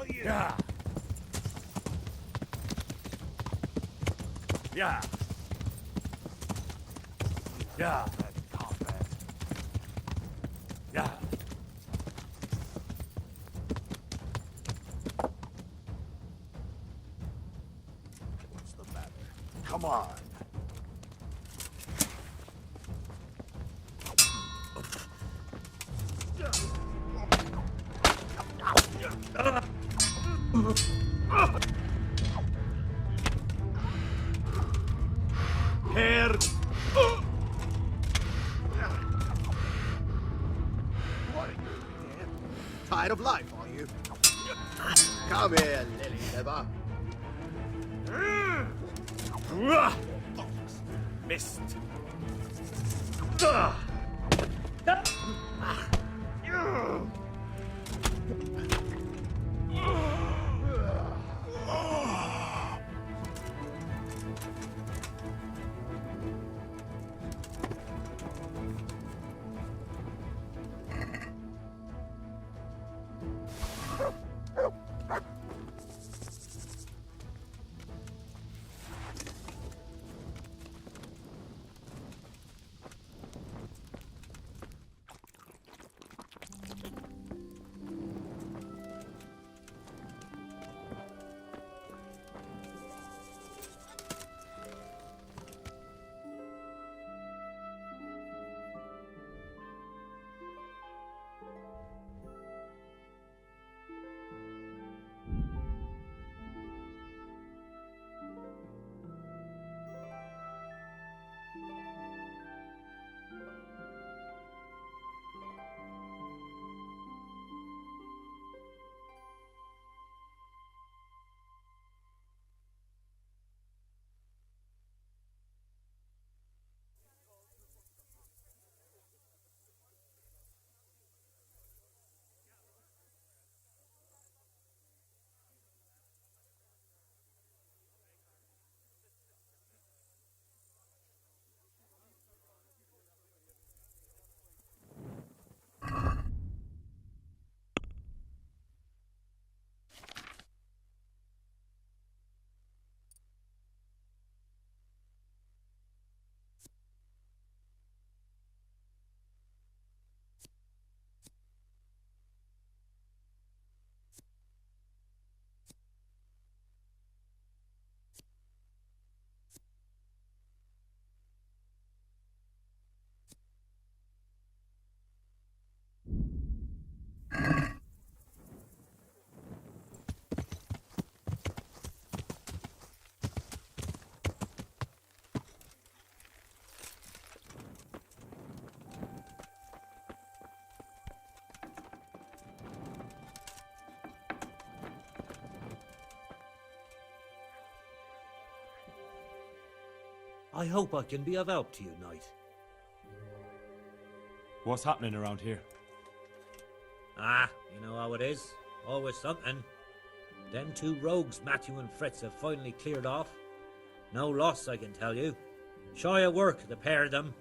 you. Yeah. Yeah. Yeah. Yeah. What's the matter? Come on. Here. What are you, dead? Tired of life, are you? Come here, lily liver. Missed. I hope I can be of help to you, Knight. What's happening around here? Ah, you know how it is. Always something. Them two rogues, Matthew and Fritz, have finally cleared off. No loss, I can tell you. Shy of work, the pair of them.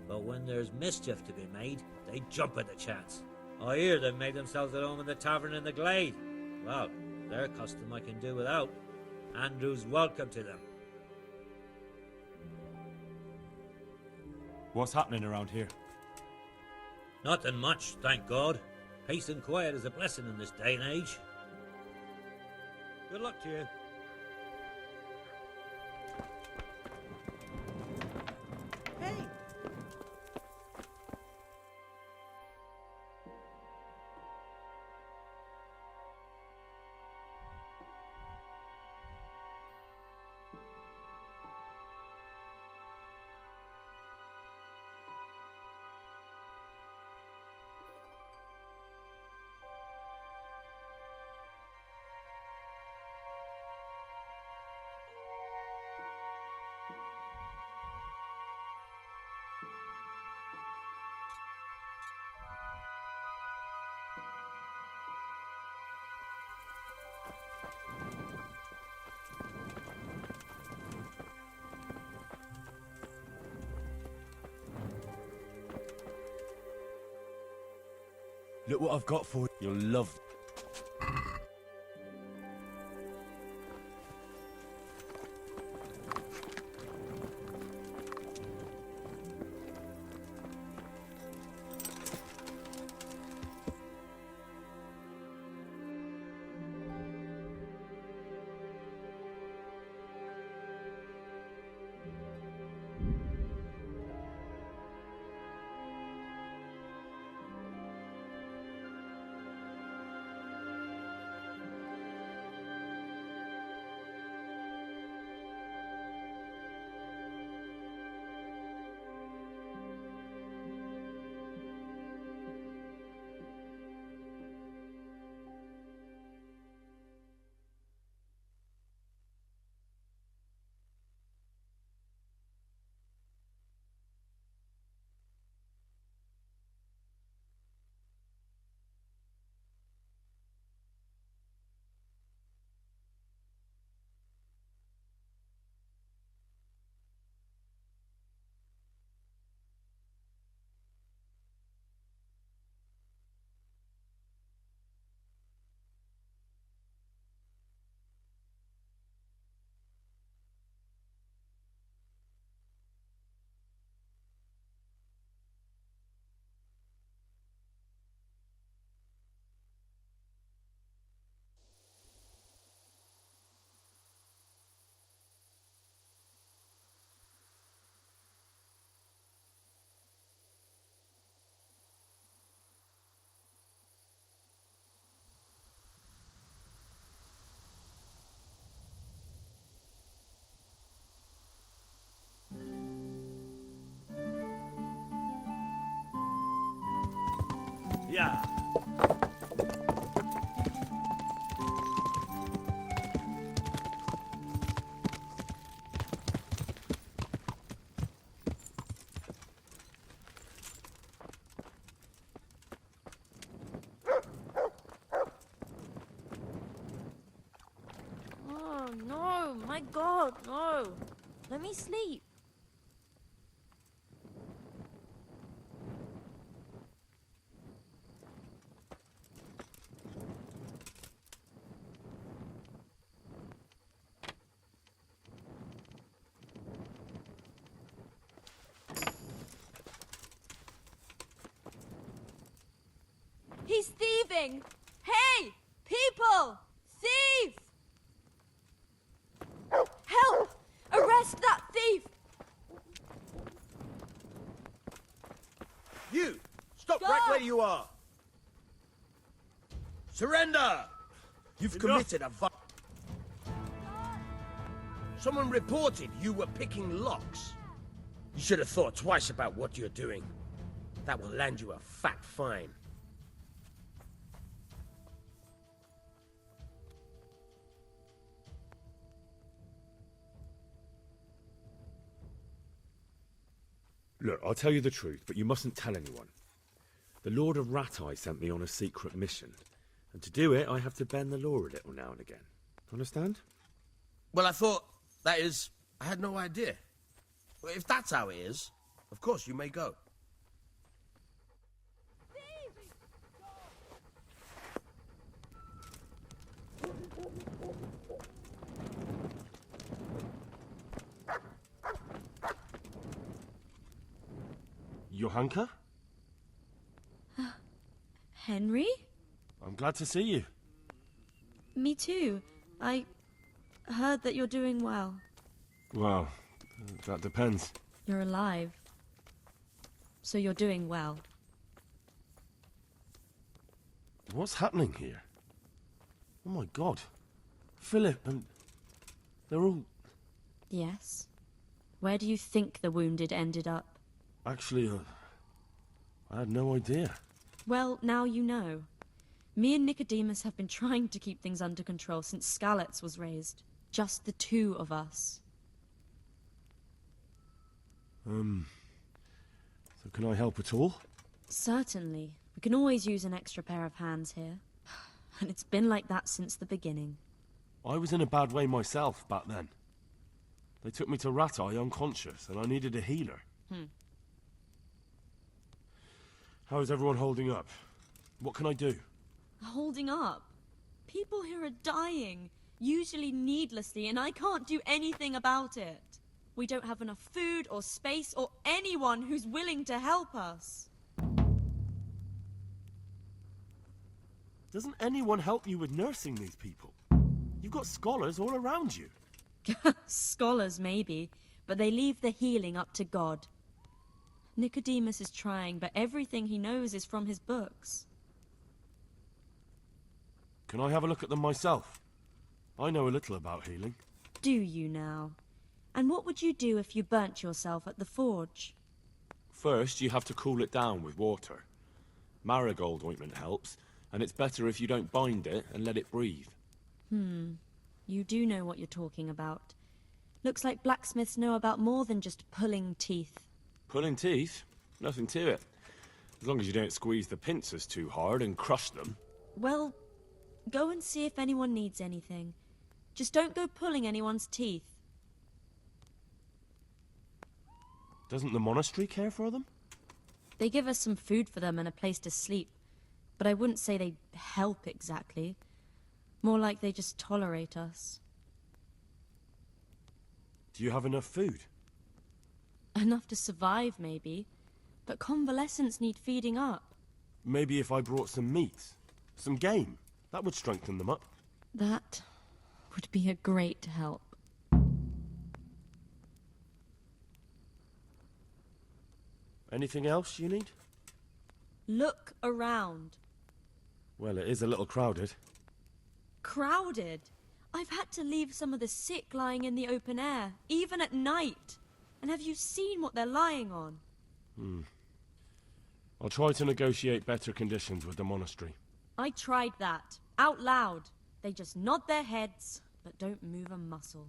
But when there's mischief to be made, they jump at the chance. I hear they've made themselves at home in the tavern in the glade. Well, their custom I can do without. Andrew's welcome to them. What's happening around here? Nothing much, thank God. Peace and quiet is a blessing in this day and age. Good luck to you. Hey! Look what I've got for you. You'll love. yeah. Oh, no, my God, no. Let me sleep. He's thieving! Hey! People! Thief! Help! Arrest that thief! You! Stop right where you are! Surrender! You've committed a Someone reported you were picking locks. You should have thought twice about what you're doing. That will land you a fat fine. Look, I'll tell you the truth, but you mustn't tell anyone. The Lord of Ratai sent me on a secret mission, and to do it, I have to bend the law a little now and again. Understand? Well, I thought, that is, I had no idea. Well, if that's how it is, of course you may go. Johanka? Henry? I'm glad to see you. Me too. I heard that you're doing well. Well, that depends. You're alive. So you're doing well. What's happening here? Oh my God. Philip and... they're all... Yes. Where do you think the wounded ended up? Actually, I had no idea. Well, now you know. Me and Nicodemus have been trying to keep things under control since Skalitz was raised. Just the two of us. So can I help at all? Certainly. We can always use an extra pair of hands here. And it's been like that since the beginning. I was in a bad way myself back then. They took me to Ratai unconscious, and I needed a healer. How is everyone holding up? What can I do? Holding up? People here are dying, usually needlessly, and I can't do anything about it. We don't have enough food or space or anyone who's willing to help us. Doesn't anyone help you with nursing these people? You've got scholars all around you. Scholars, maybe, but they leave the healing up to God. Nicodemus is trying, but everything he knows is from his books. Can I have a look at them myself? I know a little about healing. Do you now? And what would you do if you burnt yourself at the forge? First, you have to cool it down with water. Marigold ointment helps, and it's better if you don't bind it and let it breathe. You do know what you're talking about. Looks like blacksmiths know about more than just pulling teeth. Pulling teeth? Nothing to it. As long as you don't squeeze the pincers too hard and crush them. Well, go and see if anyone needs anything. Just don't go pulling anyone's teeth. Doesn't the monastery care for them? They give us some food for them and a place to sleep. But I wouldn't say they help exactly. More like they just tolerate us. Do you have enough food? Enough to survive, maybe. But convalescents need feeding up. Maybe if I brought some meat, some game, that would strengthen them up. That would be a great help. Anything else you need? Look around. Well, it is a little crowded. Crowded? I've had to leave some of the sick lying in the open air, even at night. And have you seen what they're lying on? I'll try to negotiate better conditions with the monastery. I tried that. Out loud. They just nod their heads, but don't move a muscle.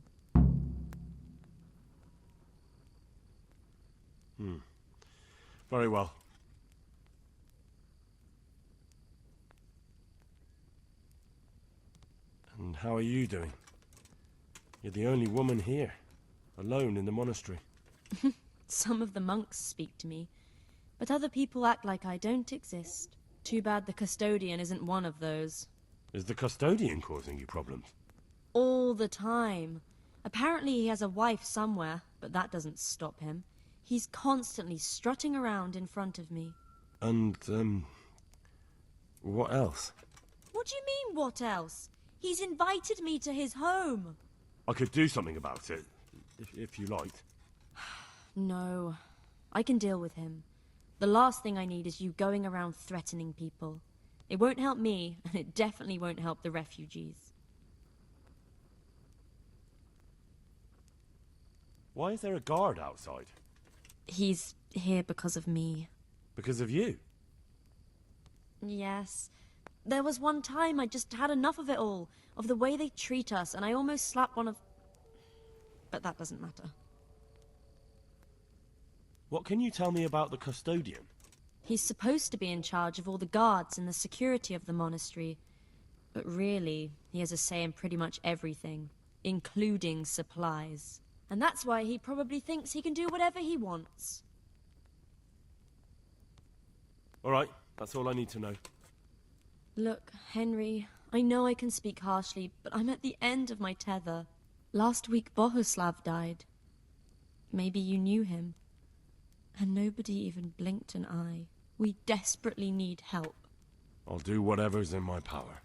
Very well. And how are you doing? You're the only woman here, alone in the monastery. Some of the monks speak to me, but other people act like I don't exist. Too bad the custodian isn't one of those. Is the custodian causing you problems? All the time. Apparently he has a wife somewhere, but that doesn't stop him. He's constantly strutting around in front of me. And, what else? What do you mean, what else? He's invited me to his home. I could do something about it, if you liked. No, I can deal with him. The last thing I need is you going around threatening people. It won't help me, and it definitely won't help the refugees. Why is there a guard outside? He's here because of me. Because of you? Yes. There was one time I just had enough of it all, of the way they treat us, and I almost slapped one of... But that doesn't matter. What can you tell me about the custodian? He's supposed to be in charge of all the guards and the security of the monastery. But really, he has a say in pretty much everything, including supplies. And that's why he probably thinks he can do whatever he wants. All right, that's all I need to know. Look, Henry, I know I can speak harshly, but I'm at the end of my tether. Last week Bohuslav died. Maybe you knew him. And nobody even blinked an eye. We desperately need help. I'll do whatever's in my power.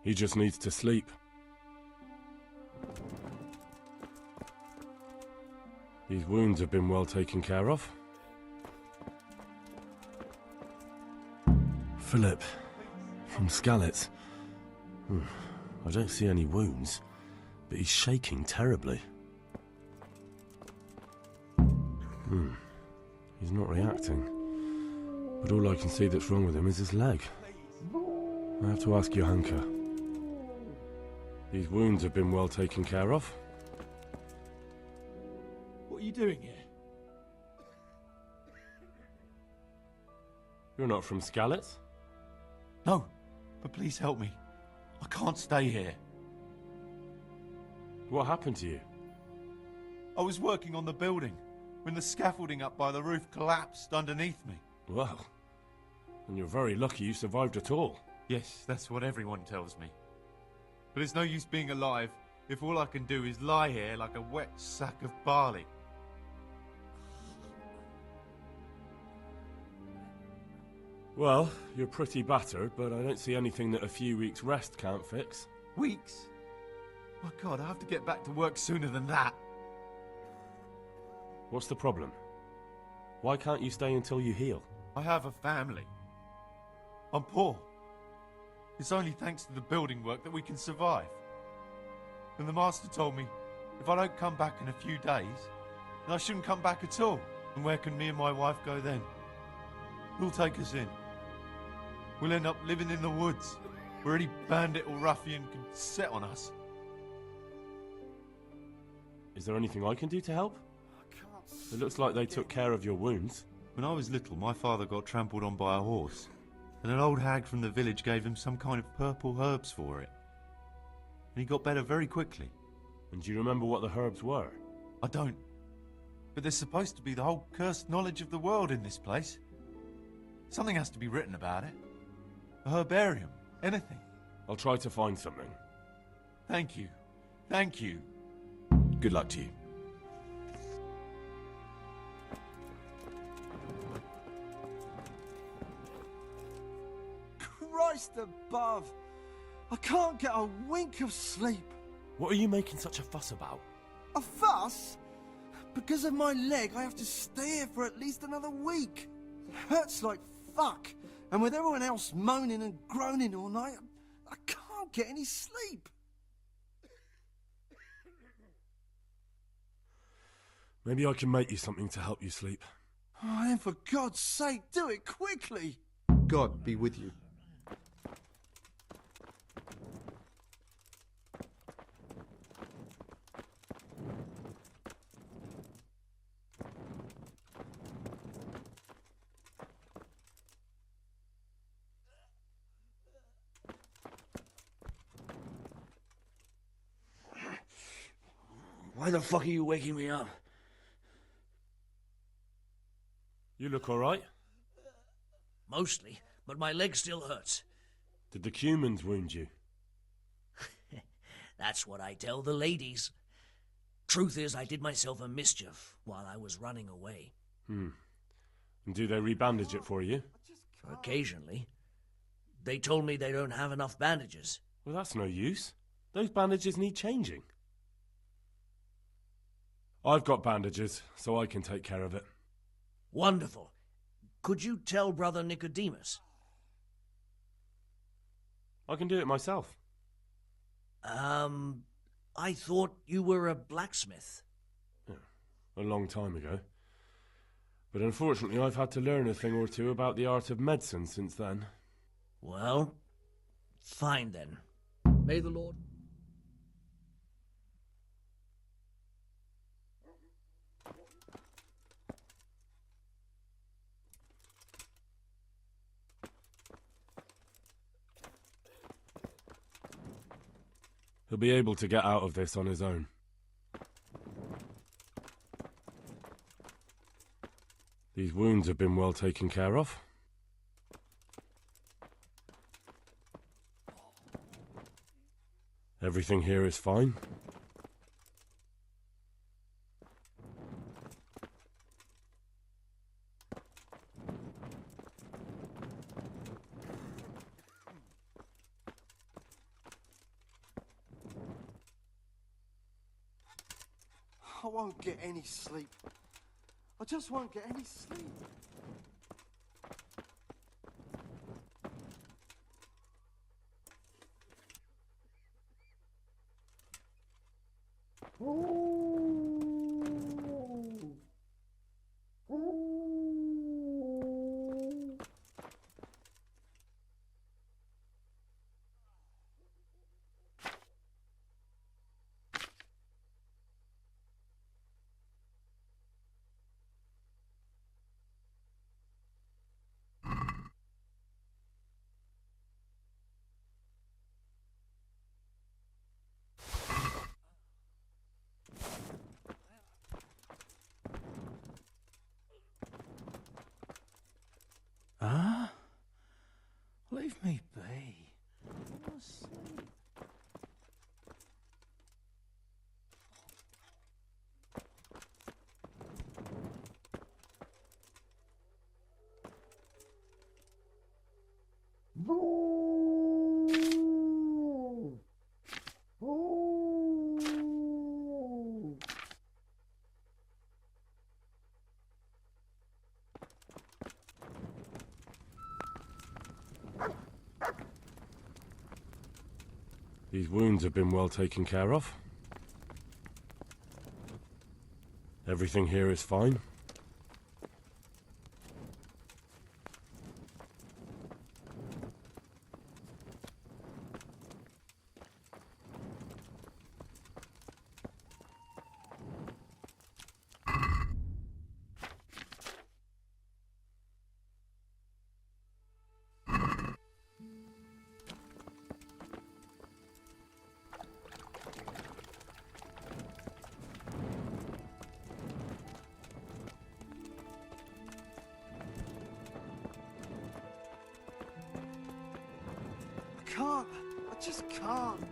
He just needs to sleep. These wounds have been well taken care of. Philip, from Skalitz. I don't see any wounds, but he's shaking terribly. He's not reacting. But all I can see that's wrong with him is his leg. I have to ask Johanka. These wounds have been well taken care of. What are you doing here? You're not from Skalitz? No, but please help me. I can't stay here. What happened to you? I was working on the building when the scaffolding up by the roof collapsed underneath me. Well, and you're very lucky you survived at all. Yes, that's what everyone tells me. But it's no use being alive if all I can do is lie here like a wet sack of barley. Well, you're pretty battered, but I don't see anything that a few weeks' rest can't fix. Weeks? My God, I have to get back to work sooner than that. What's the problem? Why can't you stay until you heal? I have a family. I'm poor. It's only thanks to the building work that we can survive. And the master told me, if I don't come back in a few days, then I shouldn't come back at all. And where can me and my wife go then? Who'll take us in? We'll end up living in the woods, where any bandit or ruffian can set on us. Is there anything I can do to help? It looks like they took care of your wounds. When I was little, my father got trampled on by a horse. And an old hag from the village gave him some kind of purple herbs for it. And he got better very quickly. And do you remember what the herbs were? I don't. But there's supposed to be the whole cursed knowledge of the world in this place. Something has to be written about it. A herbarium. Anything. I'll try to find something. Thank you. Thank you. Good luck to you. Christ above! I can't get a wink of sleep. What are you making such a fuss about? A fuss? Because of my leg, I have to stay here for at least another week. It hurts like fuck. And with everyone else moaning and groaning all night, I can't get any sleep. Maybe I can make you something to help you sleep. Oh, then for God's sake, do it quickly. God be with you. Why the fuck are you waking me up? You look all right. Mostly, but my leg still hurts. Did the humans wound you? That's what I tell the ladies. Truth is, I did myself a mischief while I was running away. And do they rebandage it for you? Occasionally. They told me they don't have enough bandages. Well, that's no use. Those bandages need changing. I've got bandages, so I can take care of it. Wonderful. Could you tell Brother Nicodemus? I can do it myself. I thought you were a blacksmith. A long time ago. But unfortunately, I've had to learn a thing or two about the art of medicine since then. Well, fine then. May the Lord... He'll be able to get out of this on his own. These wounds have been well taken care of. Everything here is fine. I won't get any sleep. I just won't get any sleep. Huh? Leave me be. I'm asleep. These wounds have been well taken care of. Everything here is fine. I can't. I just can't.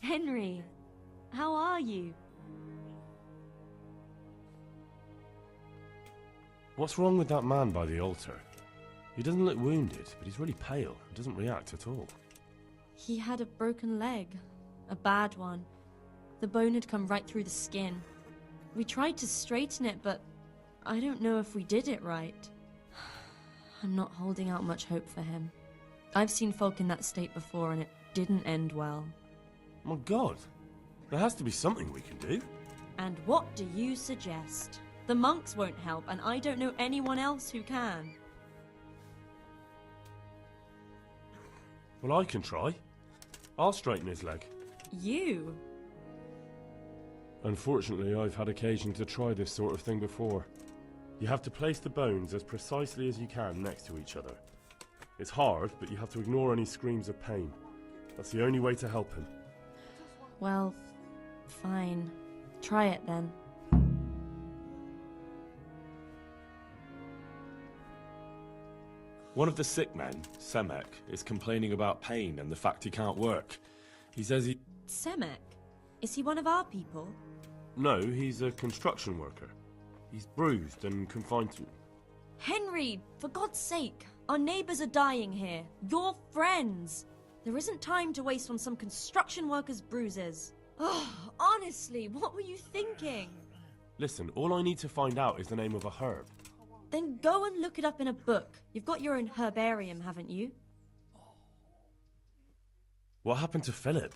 Henry, how are you? What's wrong with that man by the altar? He doesn't look wounded, but he's really pale and doesn't react at all. He had a broken leg. A bad one. The bone had come right through the skin. We tried to straighten it, but I don't know if we did it right. I'm not holding out much hope for him. I've seen folk in that state before, and it didn't end well. My God, there has to be something we can do. And what do you suggest? The monks won't help, and I don't know anyone else who can. Well, I can try. I'll straighten his leg. You? Unfortunately, I've had occasion to try this sort of thing before. You have to place the bones as precisely as you can next to each other. It's hard, but you have to ignore any screams of pain. That's the only way to help him. Well, fine. Try it then. One of the sick men, Semek, is complaining about pain and the fact he can't work. He says he... Semek? Is he one of our people? No, he's a construction worker. He's bruised and confined to... Henry, for God's sake, our neighbours are dying here. You're friends. There isn't time to waste on some construction worker's bruises. Oh, honestly, what were you thinking? Listen, all I need to find out is the name of a herb. Then go and look it up in a book. You've got your own herbarium, haven't you? What happened to Philip?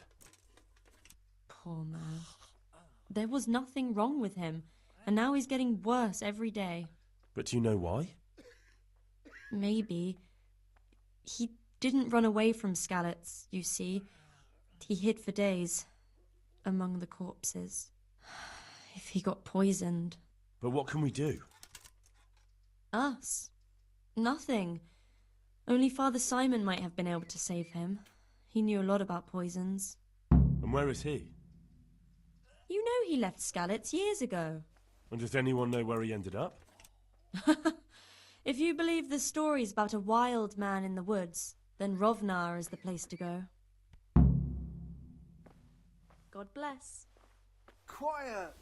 Poor man. There was nothing wrong with him, and now he's getting worse every day. But do you know why? Maybe. He didn't run away from Skalitz, you see. He hid for days, among the corpses. If he got poisoned... But what can we do? Us? Nothing. Only Father Simon might have been able to save him. He knew a lot about poisons. And where is he? You know he left Skalitz years ago. And does anyone know where he ended up? If you believe the stories about a wild man in the woods, then Rovnar is the place to go. God bless. Quiet!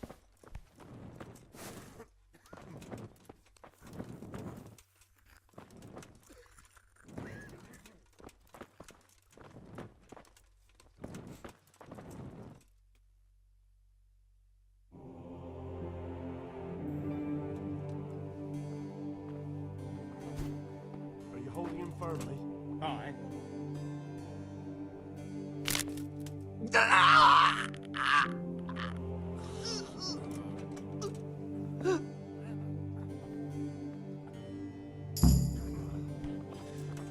Holding him firmly. Aye.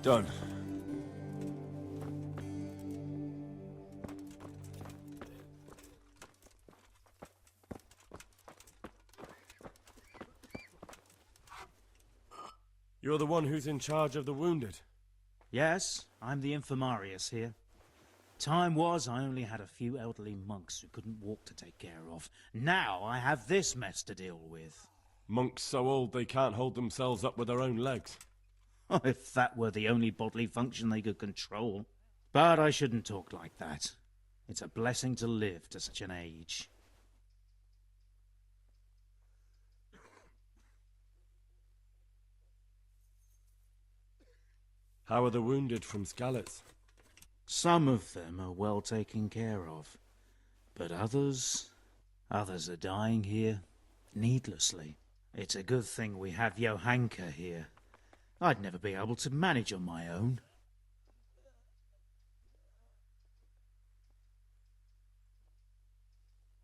Done. You're the one who's in charge of the wounded. Yes, I'm the infirmarius here. Time was I only had a few elderly monks who couldn't walk to take care of. Now I have this mess to deal with. Monks so old they can't hold themselves up with their own legs. If that were the only bodily function they could control. But I shouldn't talk like that. It's a blessing to live to such an age. How are the wounded from Skalitz? Some of them are well taken care of. But others are dying here needlessly. It's a good thing we have Johanka here. I'd never be able to manage on my own.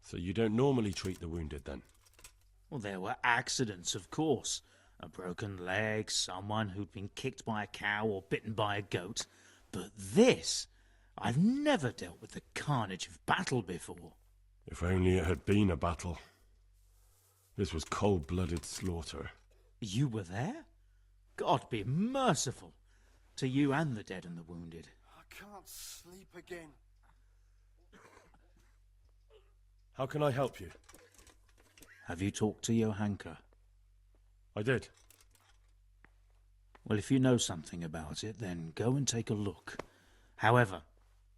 So you don't normally treat the wounded, then? Well, there were accidents, of course. A broken leg, someone who'd been kicked by a cow or bitten by a goat. But this... I've never dealt with the carnage of battle before. If only it had been a battle. This was cold-blooded slaughter. You were there? God be merciful to you and the dead and the wounded. I can't sleep again. How can I help you? Have you talked to Johanka? I did. Well, if you know something about it, then go and take a look. However,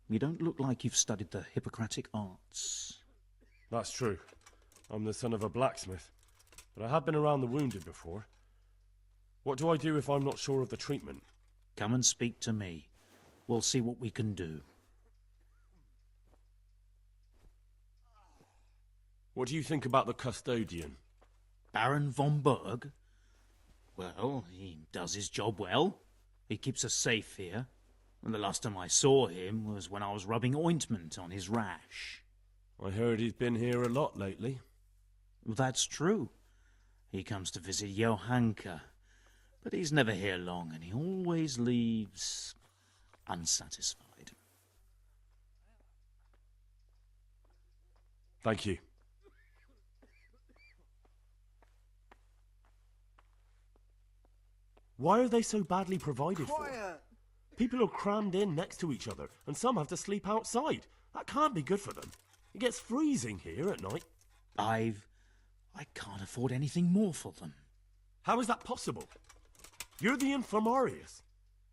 You don't look like you've studied the Hippocratic arts. That's true. I'm the son of a blacksmith, but I have been around the wounded before. What do I do if I'm not sure of the treatment? Come and speak to me. We'll see what we can do. What do you think about the custodian? Baron von Berg? Well, he does his job well. He keeps us safe here. And the last time I saw him was when I was rubbing ointment on his rash. I heard he's been here a lot lately. That's true. He comes to visit Johanka, but he's never here long, and he always leaves unsatisfied. Thank you. Why are they so badly provided for? People are crammed in next to each other, and some have to sleep outside. That can't be good for them. It gets freezing here at night. I can't afford anything more for them. How is that possible? You're the infirmarius.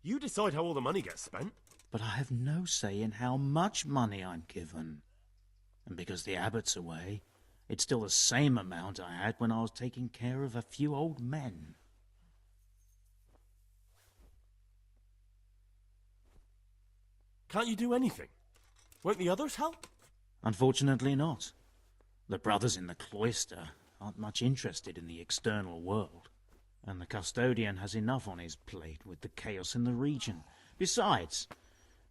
You decide how all the money gets spent. But I have no say in how much money I'm given. And because the abbot's away, it's still the same amount I had when I was taking care of a few old men. Can't you do anything? Won't the others help? Unfortunately not. The brothers in the cloister aren't much interested in the external world, and the custodian has enough on his plate with the chaos in the region. Besides,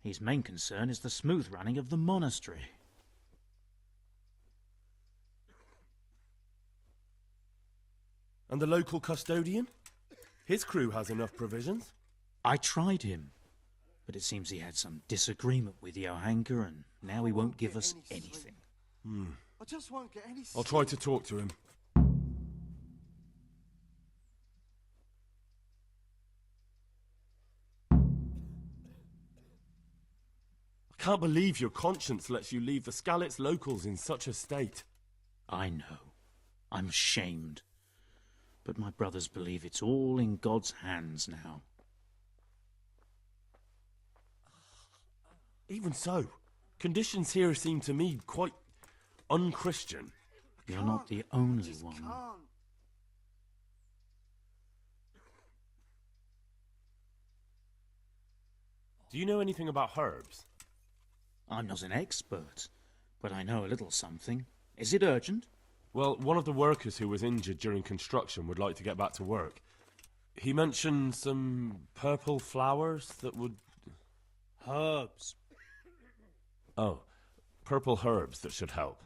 his main concern is the smooth running of the monastery. And the local custodian? His crew has enough provisions. I tried him, but it seems he had some disagreement with Johanka, and now he won't give us anything. I just won't get any I'll try to talk to him. I can't believe your conscience lets you leave the Skalitz locals in such a state. I know. I'm ashamed. But my brothers believe it's all in God's hands now. Even so, conditions here seem to me quite unchristian. You're not the only one. Do you know anything about herbs? I'm not an expert, but I know a little something. Is it urgent? Well, one of the workers who was injured during construction would like to get back to work. He mentioned some purple flowers that would... Herbs. Oh, purple herbs that should help.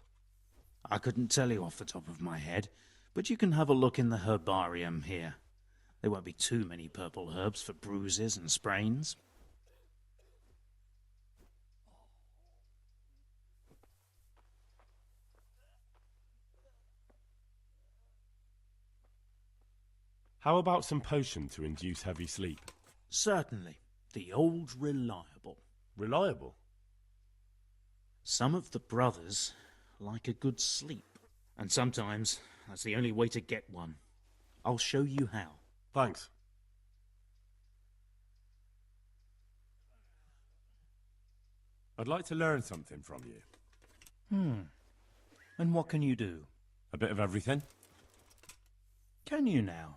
I couldn't tell you off the top of my head, but you can have a look in the herbarium here. There won't be too many purple herbs for bruises and sprains. How about some potion to induce heavy sleep? Certainly. The old reliable. Reliable? Some of the brothers like a good sleep, and sometimes that's the only way to get one. I'll show you how. Thanks. I'd like to learn something from you. And what can you do? A bit of everything. Can you now?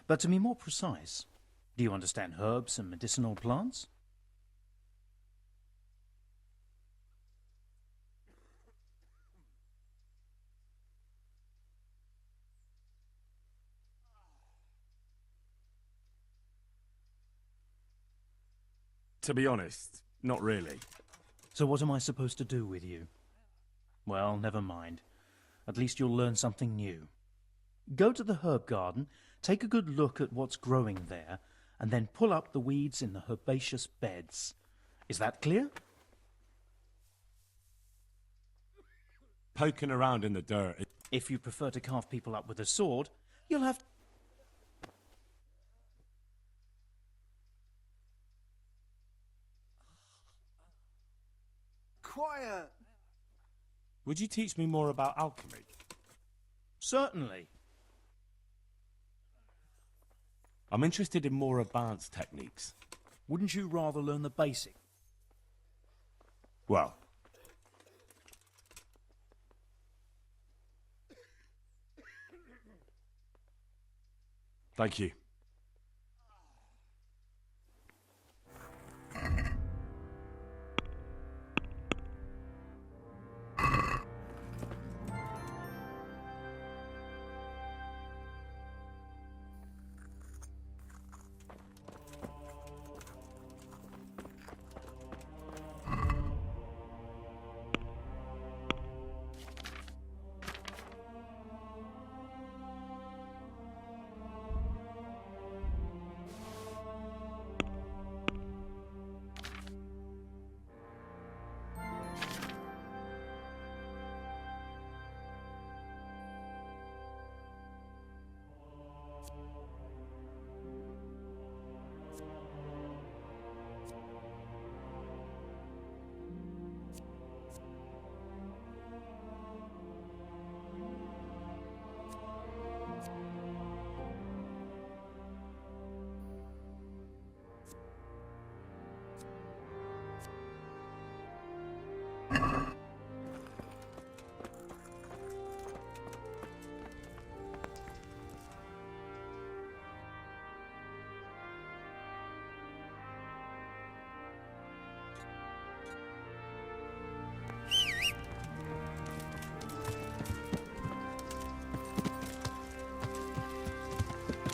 But to be more precise, do you understand herbs and medicinal plants? To be honest, not really. So what am I supposed to do with you? Well, never mind. At least you'll learn something new. Go to the herb garden, take a good look at what's growing there, and then pull up the weeds in the herbaceous beds. Is that clear? Poking around in the dirt. If you prefer to carve people up with a sword, you'll have... Quiet! Would you teach me more about alchemy? Certainly. I'm interested in more advanced techniques. Wouldn't you rather learn the basic? Well. Thank you.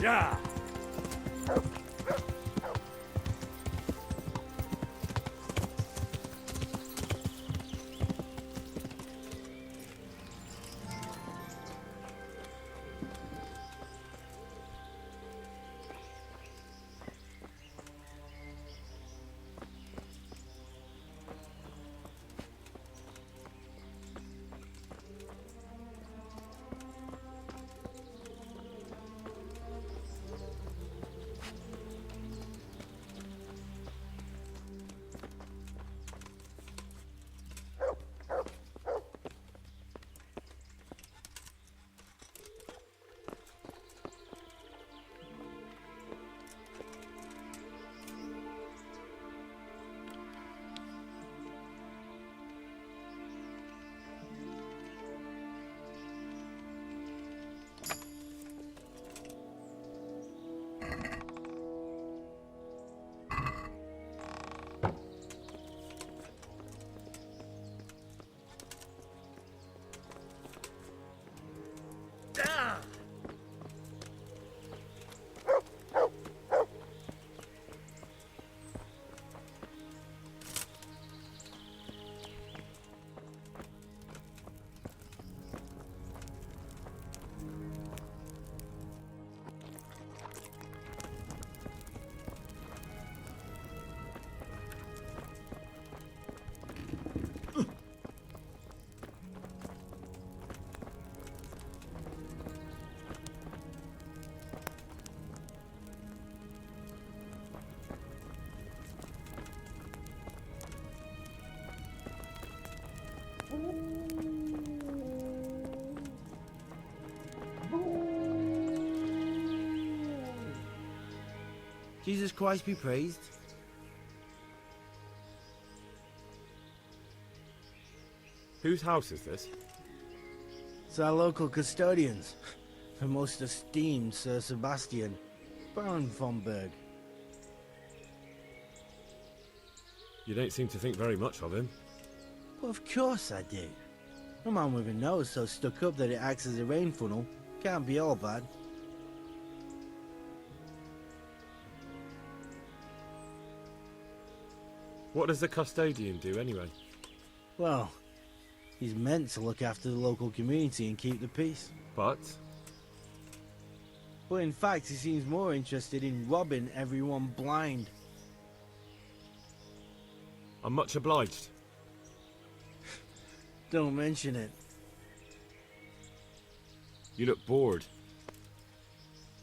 Yeah. Jesus Christ be praised. Whose house is this? It's our local custodians. The most esteemed Sir Sebastian, Baron von Berg. You don't seem to think very much of him. Well, of course I do. A man with a nose so stuck up that it acts as a rain funnel can't be all bad. What does the custodian do anyway? Well, he's meant to look after the local community and keep the peace. But in fact, he seems more interested in robbing everyone blind. I'm much obliged. Don't mention it. You look bored.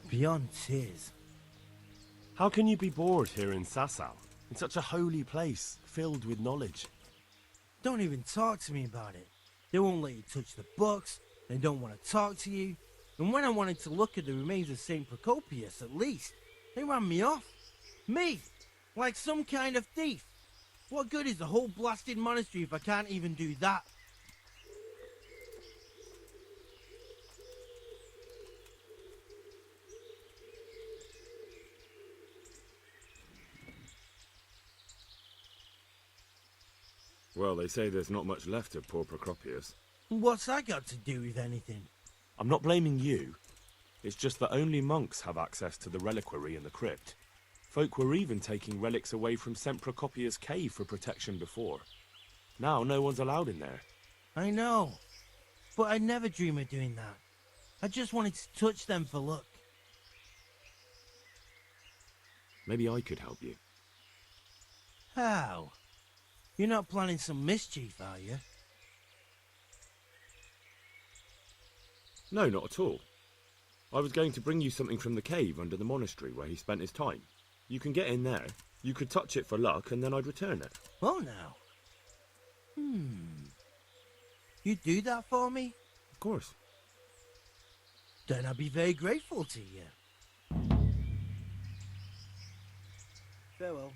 Beyond tears. How can you be bored here in Sasau? In such a holy place, filled with knowledge. Don't even talk to me about it. They won't let you touch the books, they don't want to talk to you, and when I wanted to look at the remains of St. Procopius, at least, they ran me off. Me! Like some kind of thief. What good is the whole blasted monastery if I can't even do that? Well, they say there's not much left of poor Procopius. What's that got to do with anything? I'm not blaming you. It's just that only monks have access to the reliquary in the crypt. Folk were even taking relics away from St. Procopius' cave for protection before. Now no one's allowed in there. I know, but I'd never dream of doing that. I just wanted to touch them for luck. Maybe I could help you. How? You're not planning some mischief, are you? No, not at all. I was going to bring you something from the cave under the monastery where he spent his time. You can get in there, you could touch it for luck, and then I'd return it. Oh, now. You'd do that for me? Of course. Then I'd be very grateful to you. Farewell.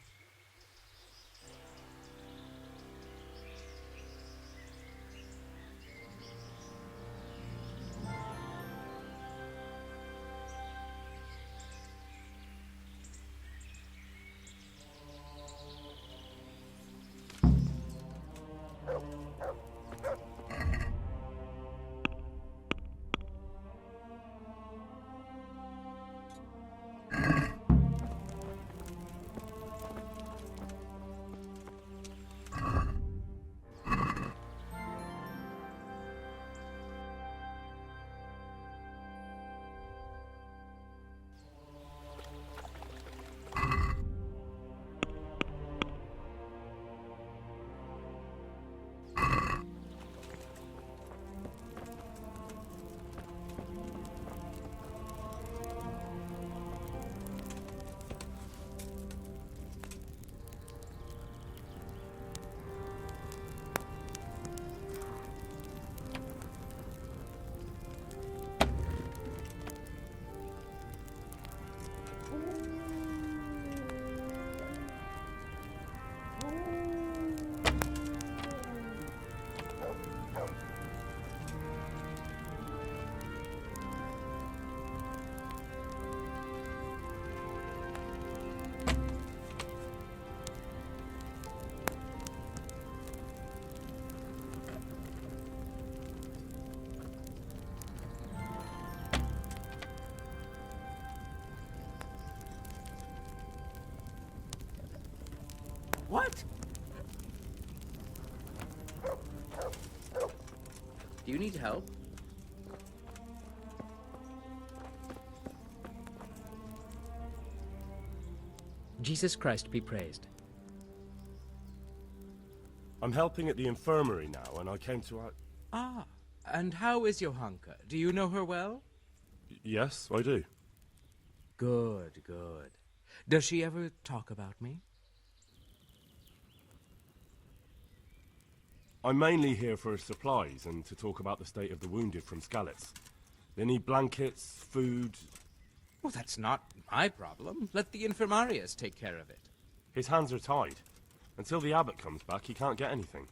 What? Do you need help? Jesus Christ be praised. I'm helping at the infirmary now, and I came to... Ah, and how is Johanka? Do you know her well? Yes, I do. Good, good. Does she ever talk about me? I'm mainly here for supplies and to talk about the state of the wounded from Skalitz. They need blankets, food... Well, that's not my problem. Let the infirmarius take care of it. His hands are tied. Until the abbot comes back, he can't get anything.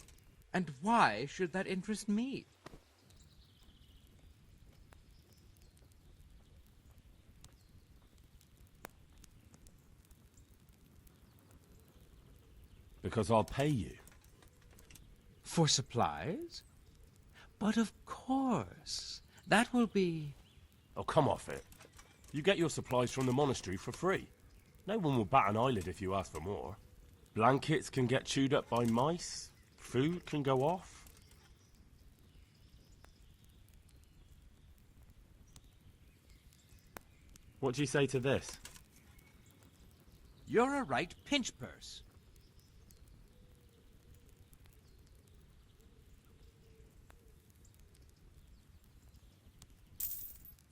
And why should that interest me? Because I'll pay you. For supplies? But of course. That will be... Oh, come off it. You get your supplies from the monastery for free. No one will bat an eyelid if you ask for more. Blankets can get chewed up by mice. Food can go off. What do you say to this? You're a right pinch purse.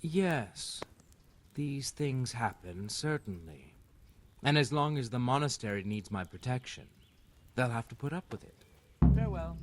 Yes, these things happen, certainly. And as long as the monastery needs my protection, they'll have to put up with it. Farewell.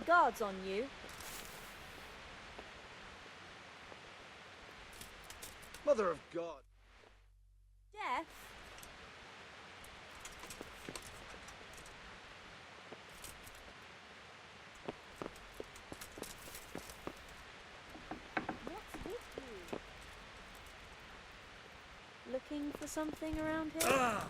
the guards on you. Mother of God. Death? What's with you? Looking for something around here?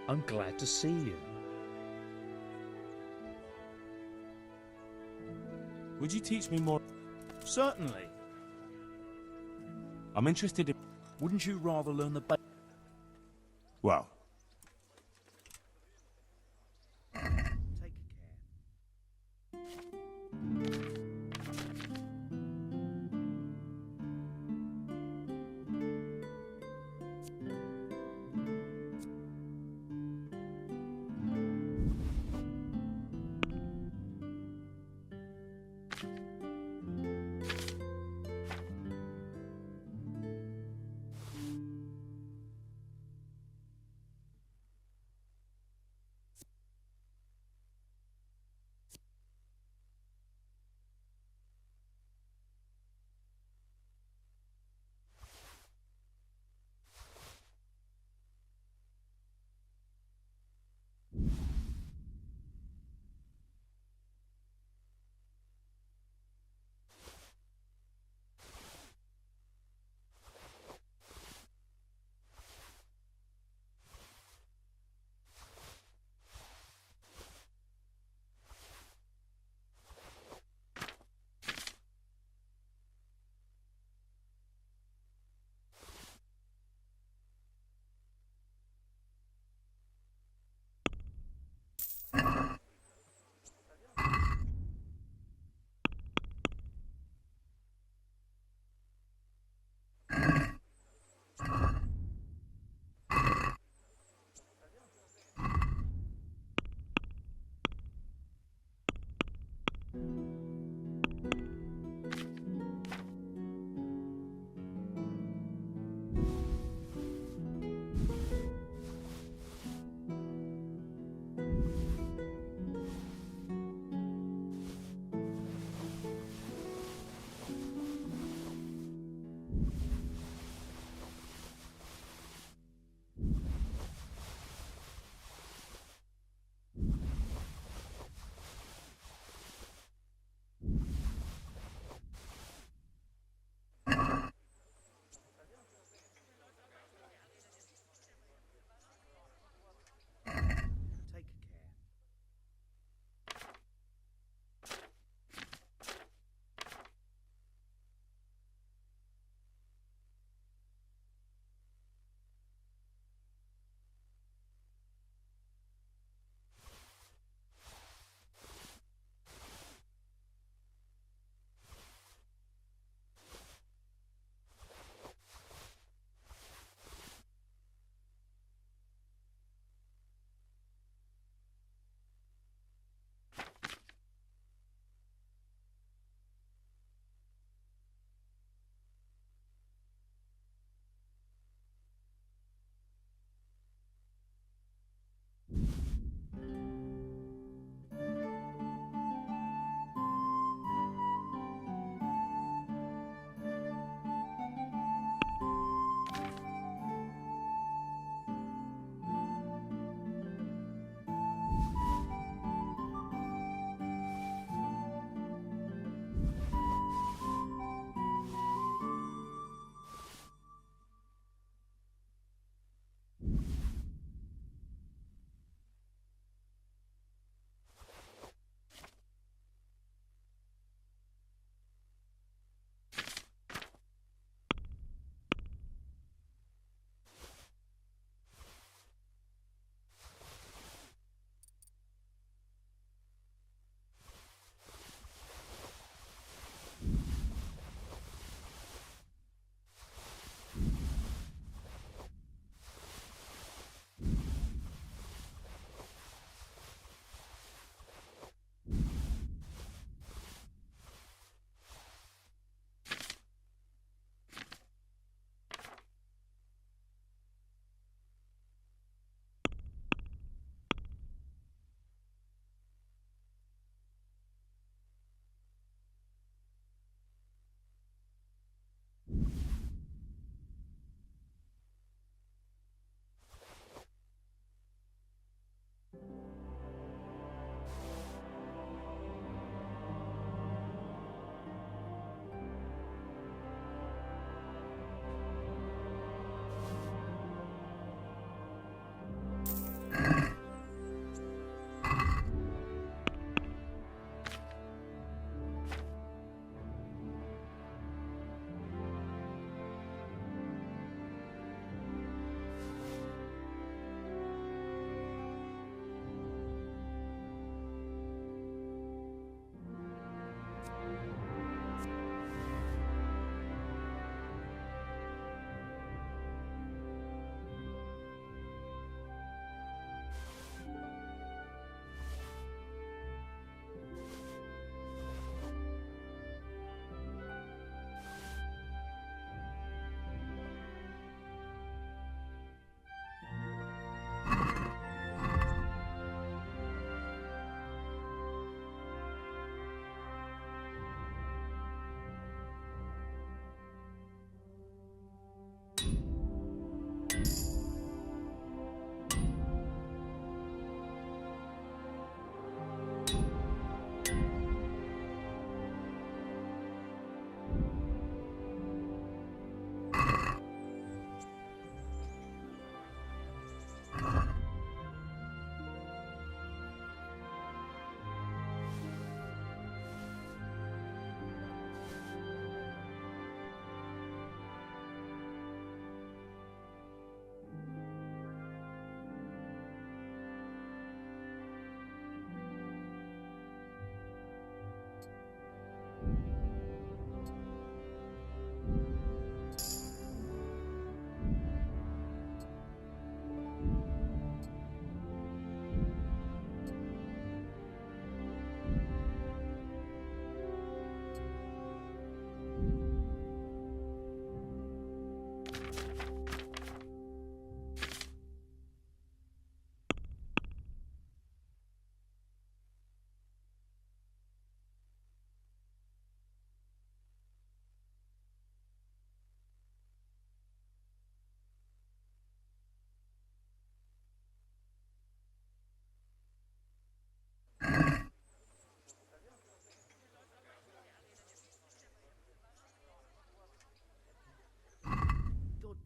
I'm glad to see you. Would you teach me more? Certainly. I'm interested in... Wouldn't you rather learn the basics? Well, Take care.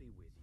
be with you.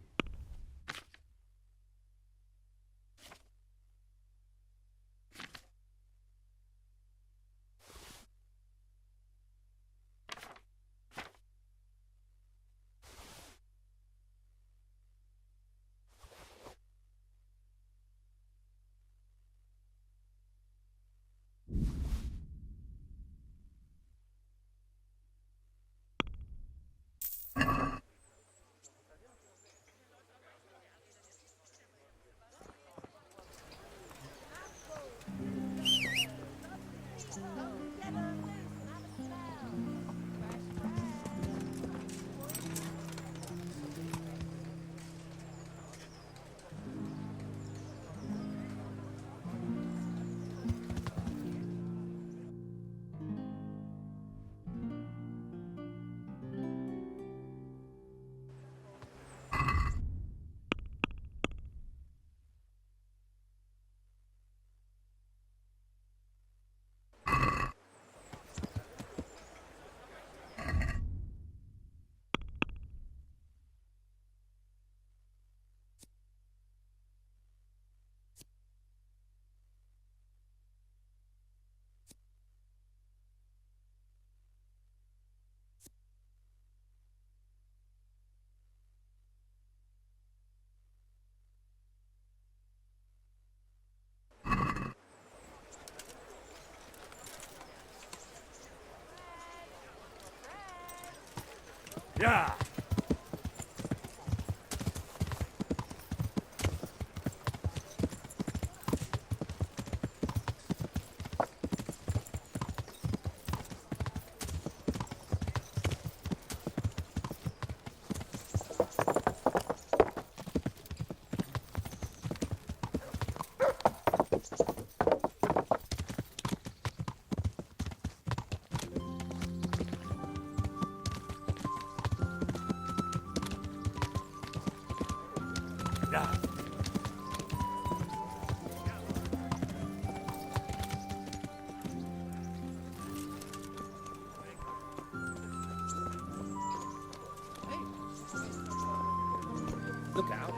Yeah. Yeah. Look out.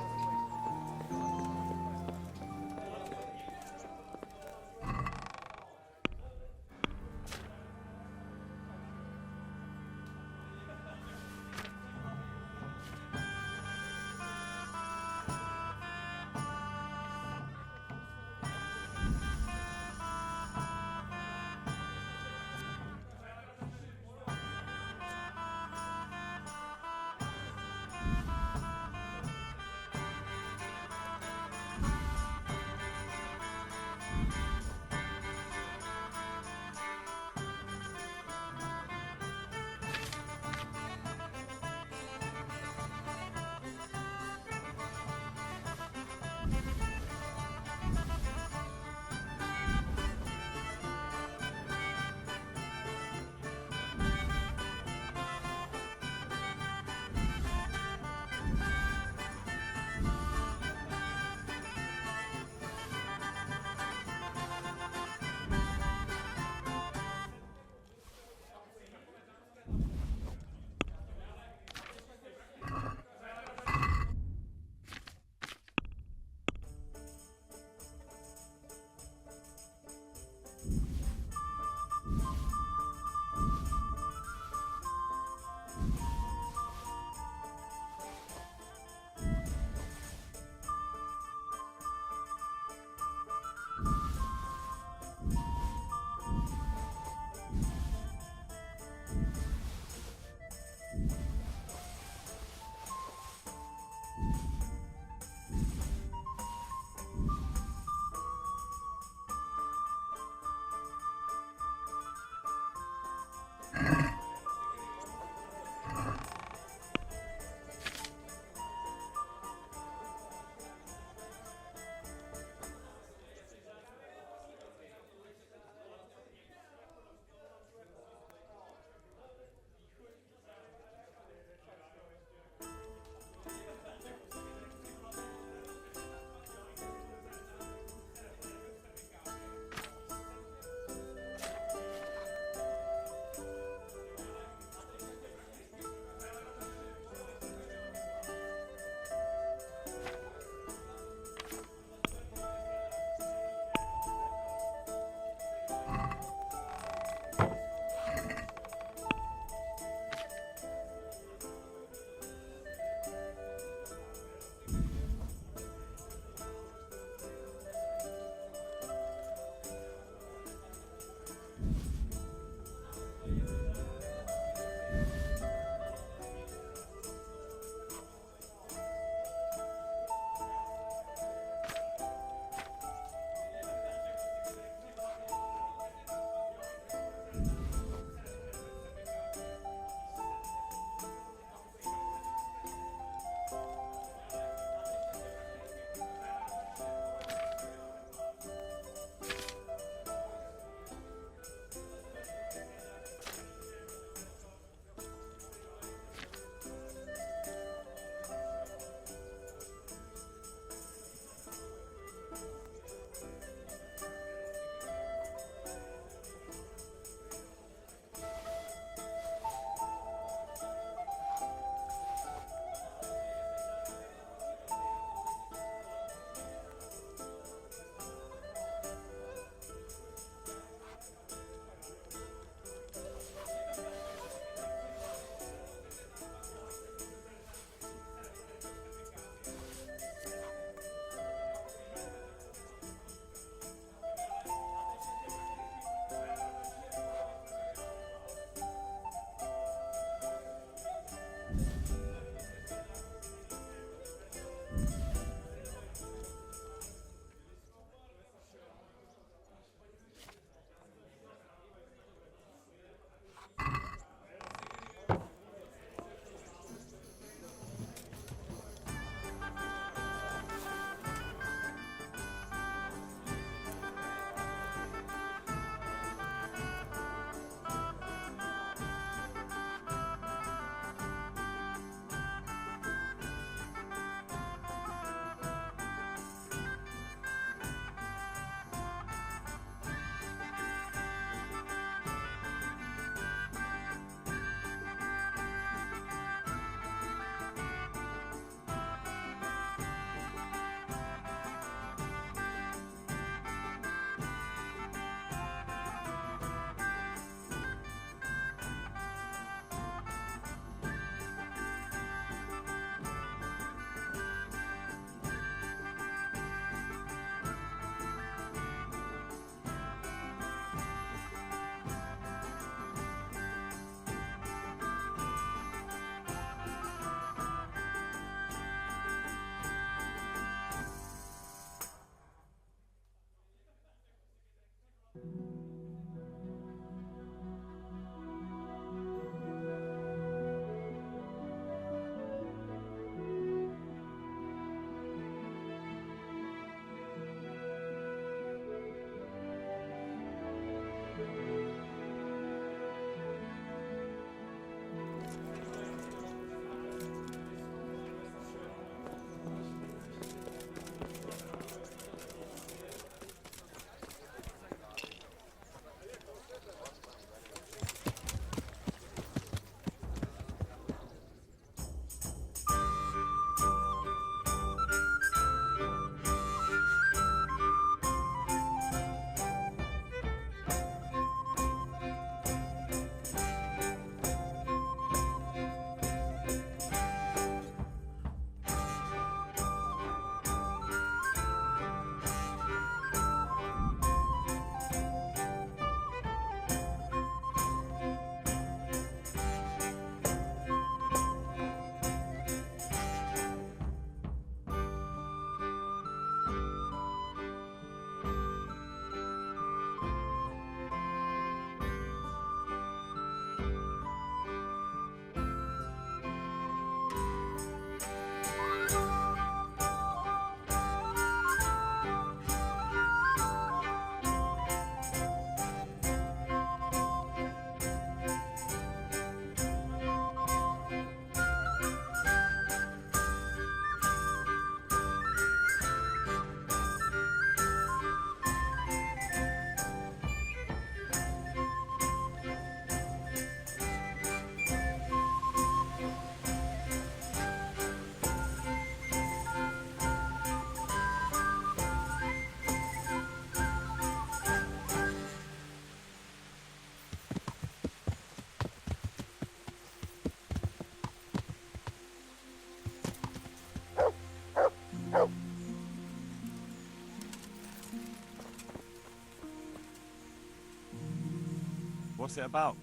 What's it about?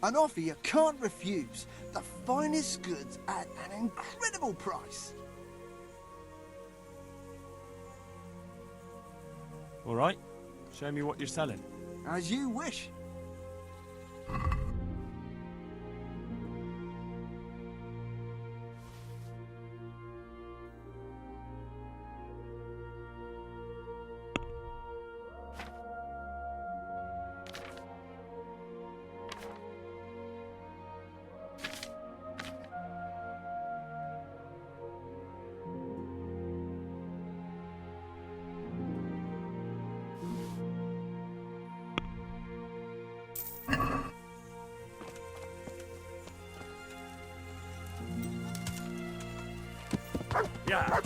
An offer you can't refuse. The finest goods at an incredible price. All right. Show me what you're selling. As you wish. Yeah.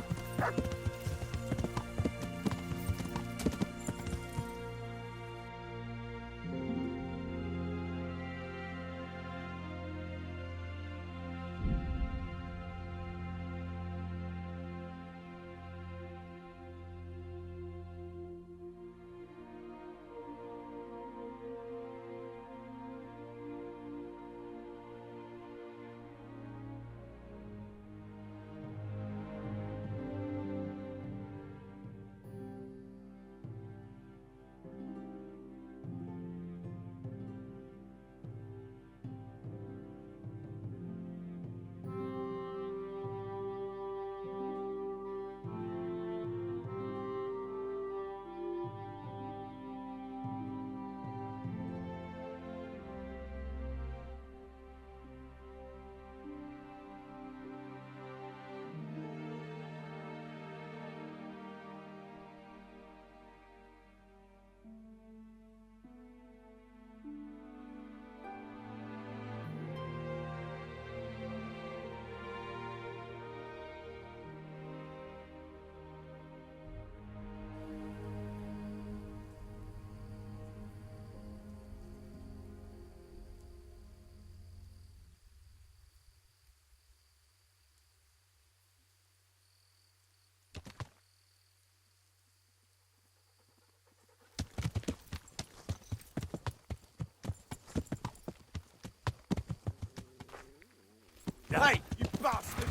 Hey, you bastard!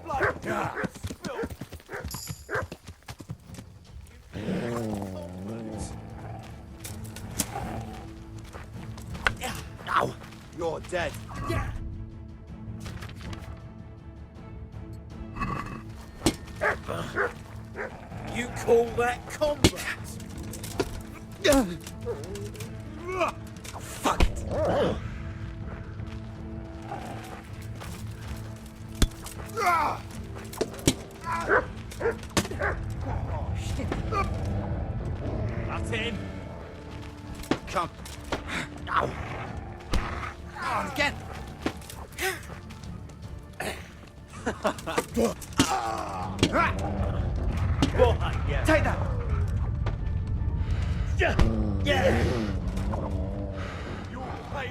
Blood! Spill! Ow! You're dead. You call that combat? Fuck it! That's him. Come. Ow. On again. Yeah. Take that. Yeah. You'll pay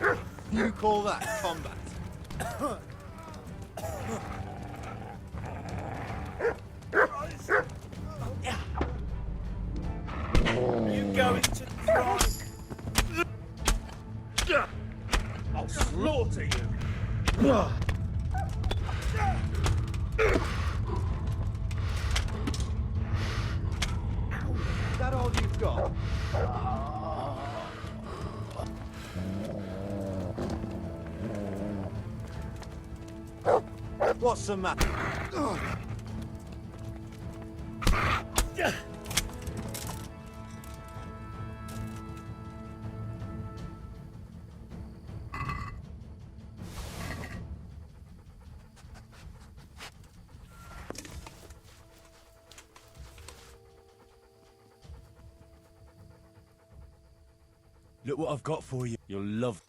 for. You call that combat? You going to cry? I'll slaughter you. Is that all you've got? What's the matter? Look what I've got for you. You'll love.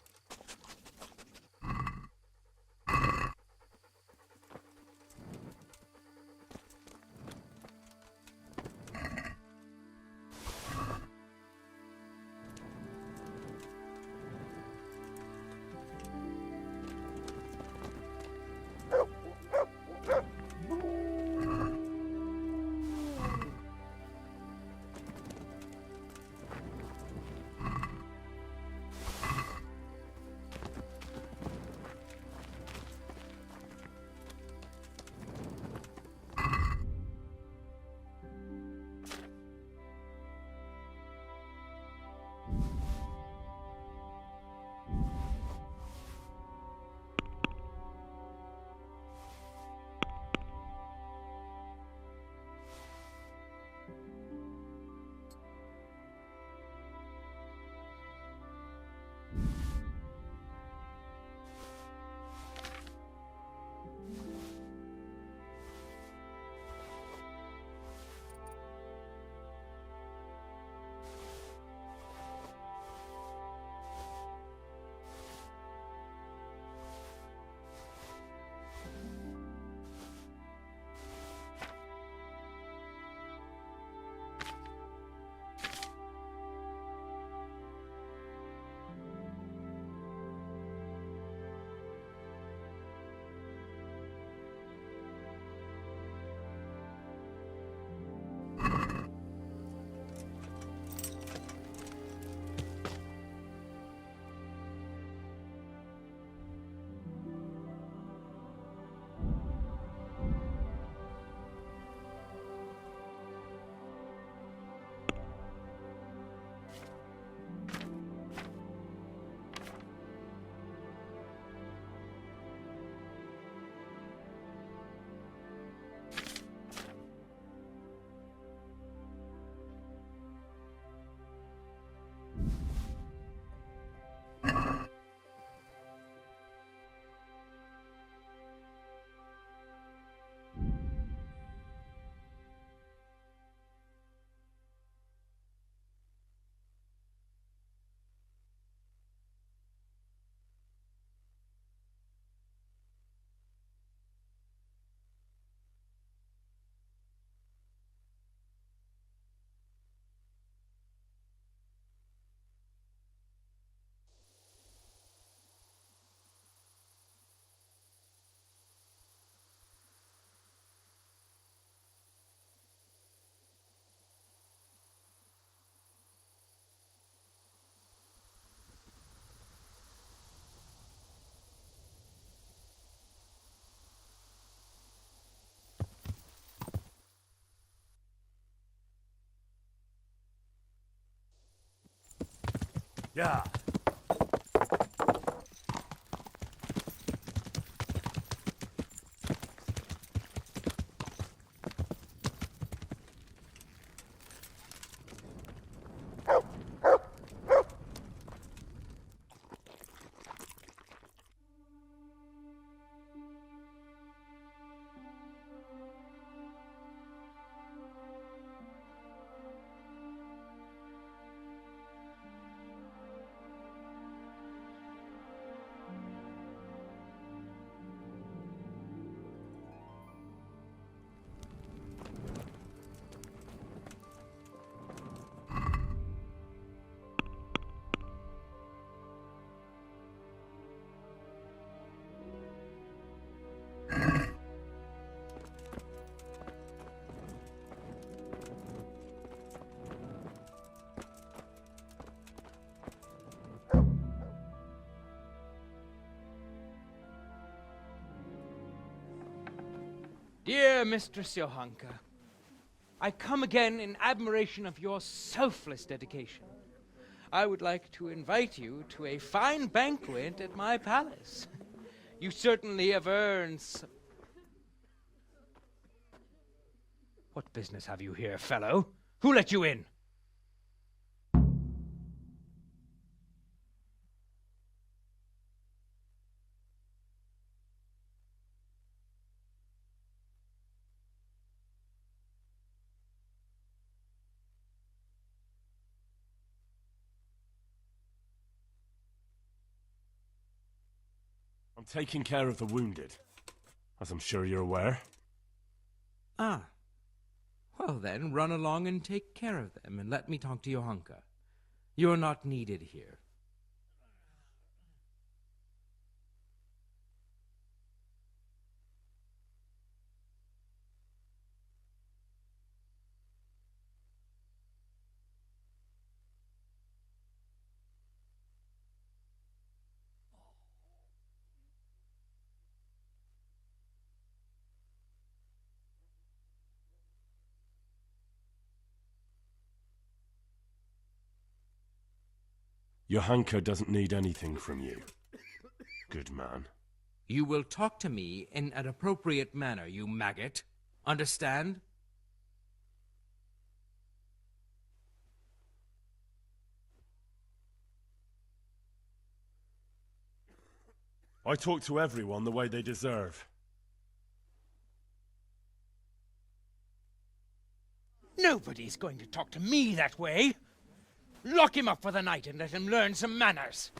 Yeah. Dear Mistress Johanka, I come again in admiration of your selfless dedication. I would like to invite you to a fine banquet at my palace. You certainly have earned some... What business have you here, fellow? Who let you in? I'm taking care of the wounded, as I'm sure you're aware. Ah. Well then, run along and take care of them, and let me talk to Johanka. You're not needed here. Johanka doesn't need anything from you. Good man. You will talk to me in an appropriate manner, you maggot. Understand? I talk to everyone the way they deserve. Nobody's going to talk to me that way. Lock him up for the night and let him learn some manners.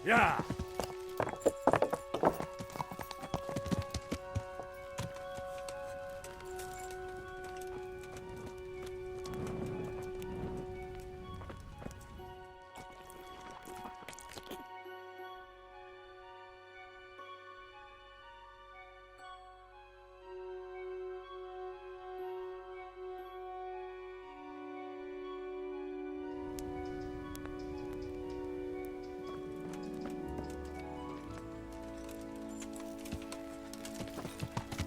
Yeah.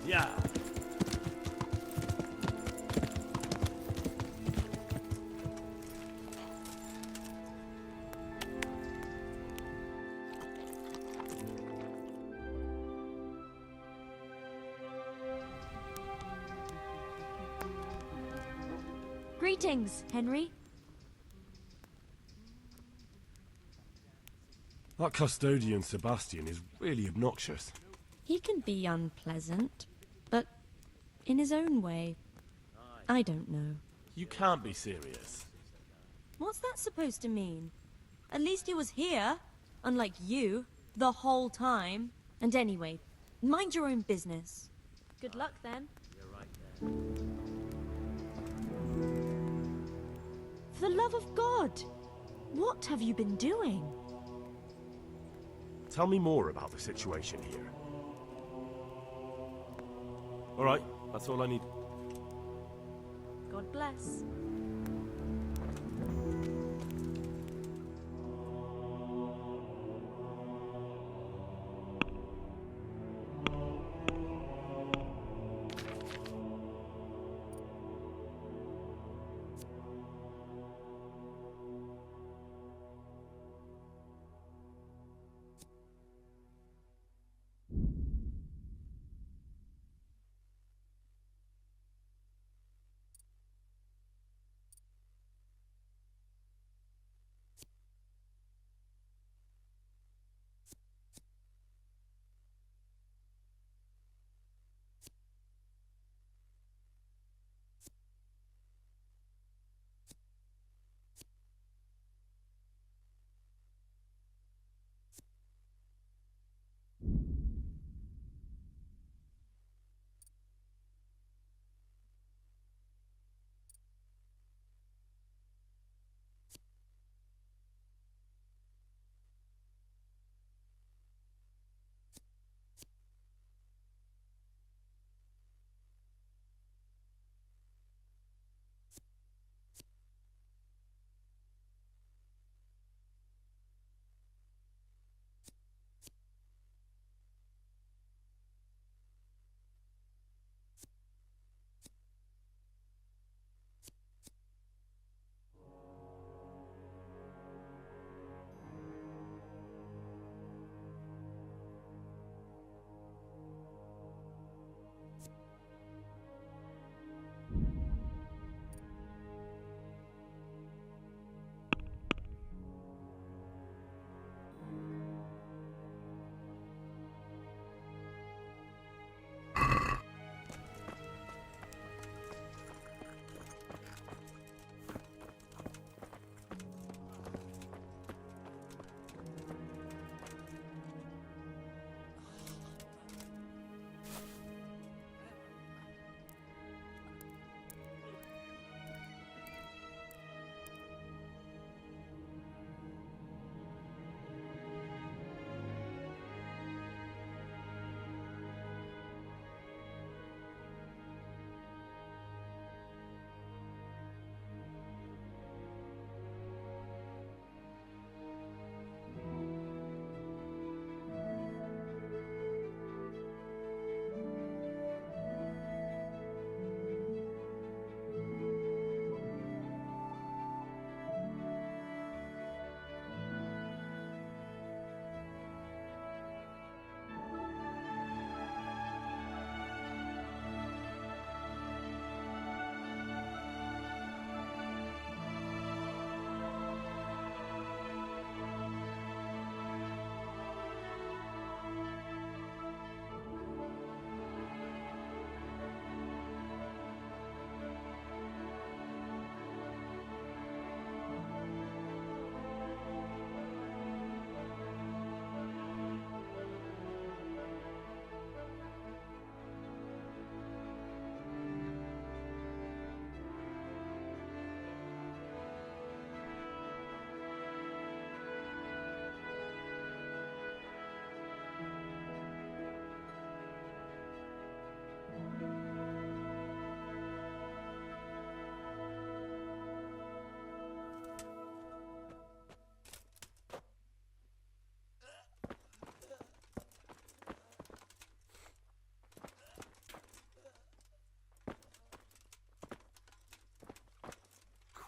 Yeah. Greetings, Henry. That custodian Sebastian is really obnoxious. He can be unpleasant, but in his own way. I don't know. You can't be serious. What's that supposed to mean? At least he was here, unlike you, the whole time. And anyway, mind your own business. Good luck then. You're right there. For the love of God, what have you been doing? Tell me more about the situation here. All right, that's all I need. God bless.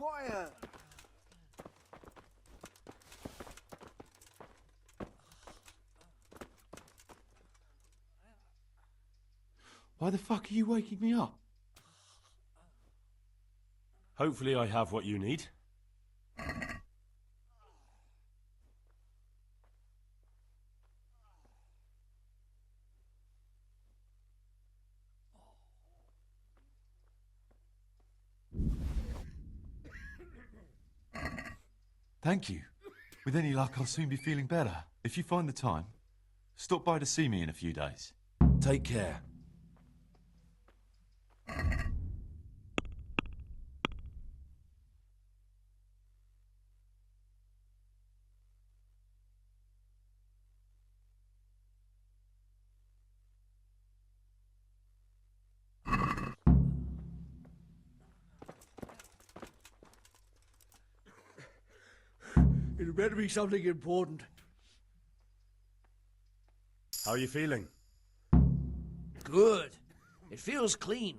Quiet! Why the fuck are you waking me up? Hopefully I have what you need. Thank you. With any luck, I'll soon be feeling better. If you find the time, stop by to see me in a few days. Take care. It better be something important. How are you feeling? Good. It feels clean.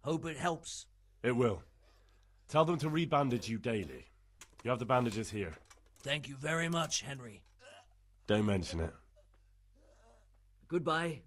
Hope it helps. It will. Tell them to rebandage you daily. You have the bandages here. Thank you very much, Henry. Don't mention it. Goodbye.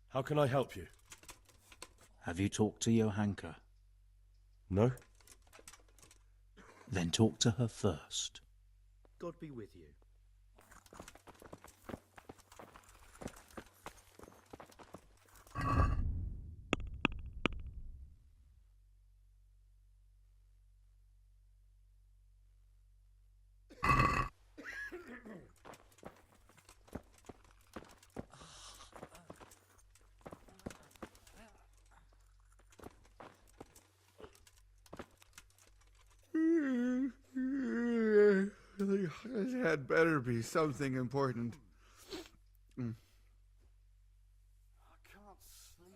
How can I help you? Have you talked to Johanka? No? Then talk to her first. God be with you. It had better be something important.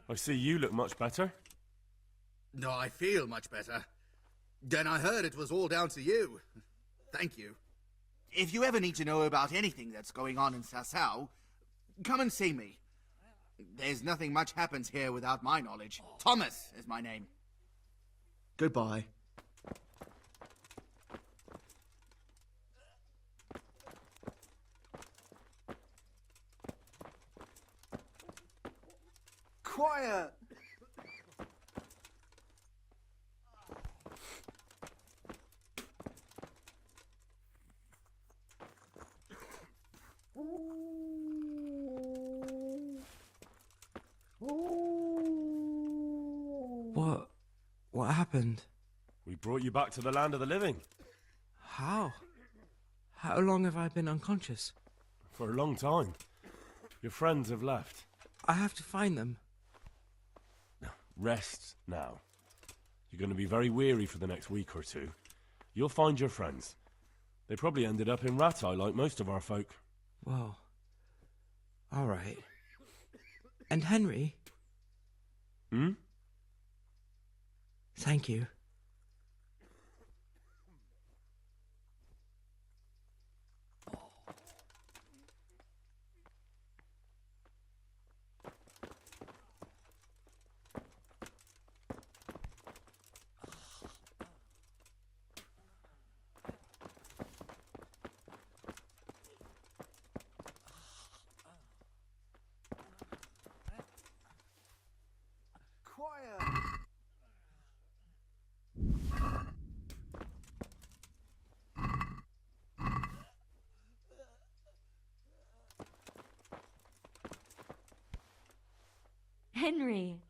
I see you look much better. No, I feel much better. Then I heard it was all down to you. Thank you. If you ever need to know about anything that's going on in Sasau, come and see me. There's nothing much happens here without my knowledge. Thomas is my name. Goodbye. Quiet! What happened? We brought you back to the land of the living. How? How long have I been unconscious? For a long time. Your friends have left. I have to find them. Rest now. You're going to be very weary for the next week or two. You'll find your friends. They probably ended up in Ratai like most of our folk. Well, all right. And Henry? Hmm? Thank you. Henry,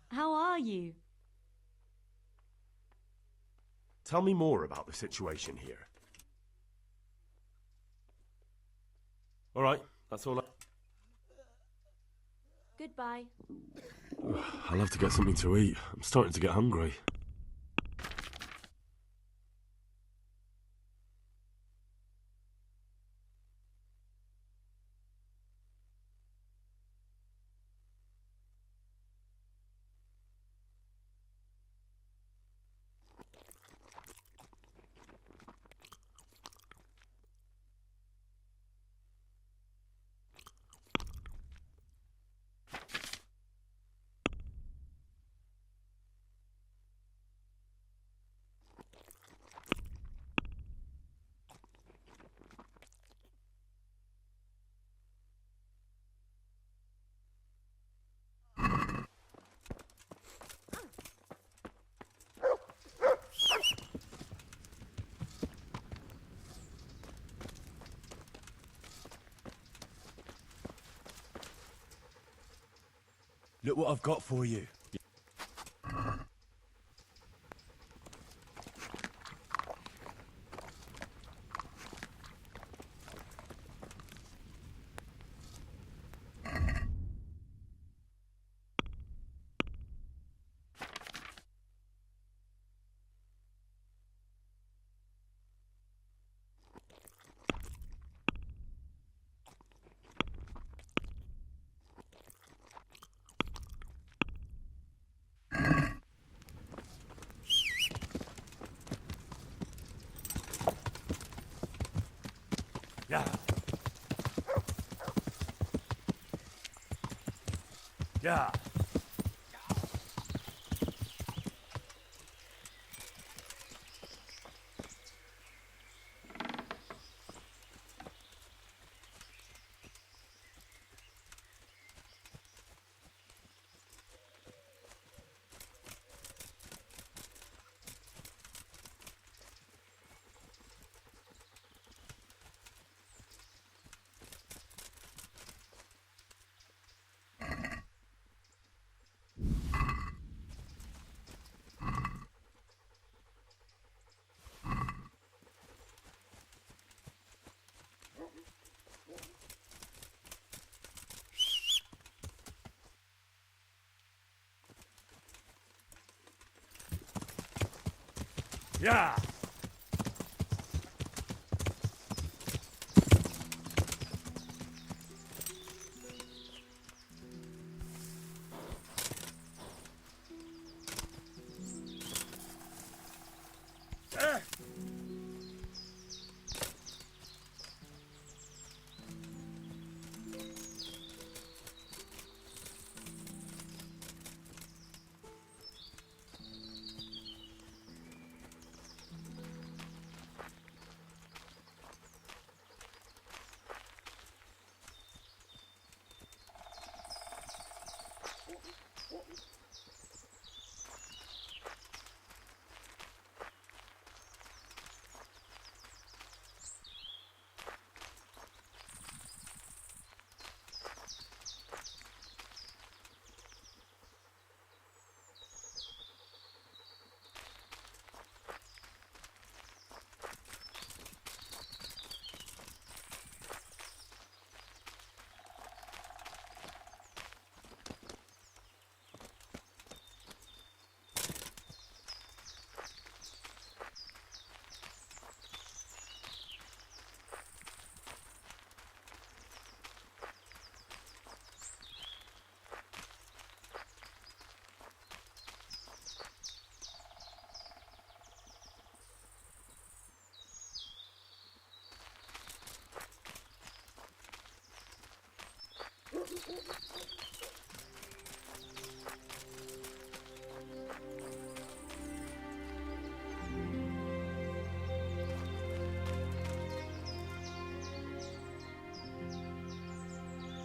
how are you? Tell me more about the situation here. All right, that's all. Goodbye. I'll have to get something to eat. I'm starting to get hungry. Look what I've got for you. Yeah. Yeah. Yeah.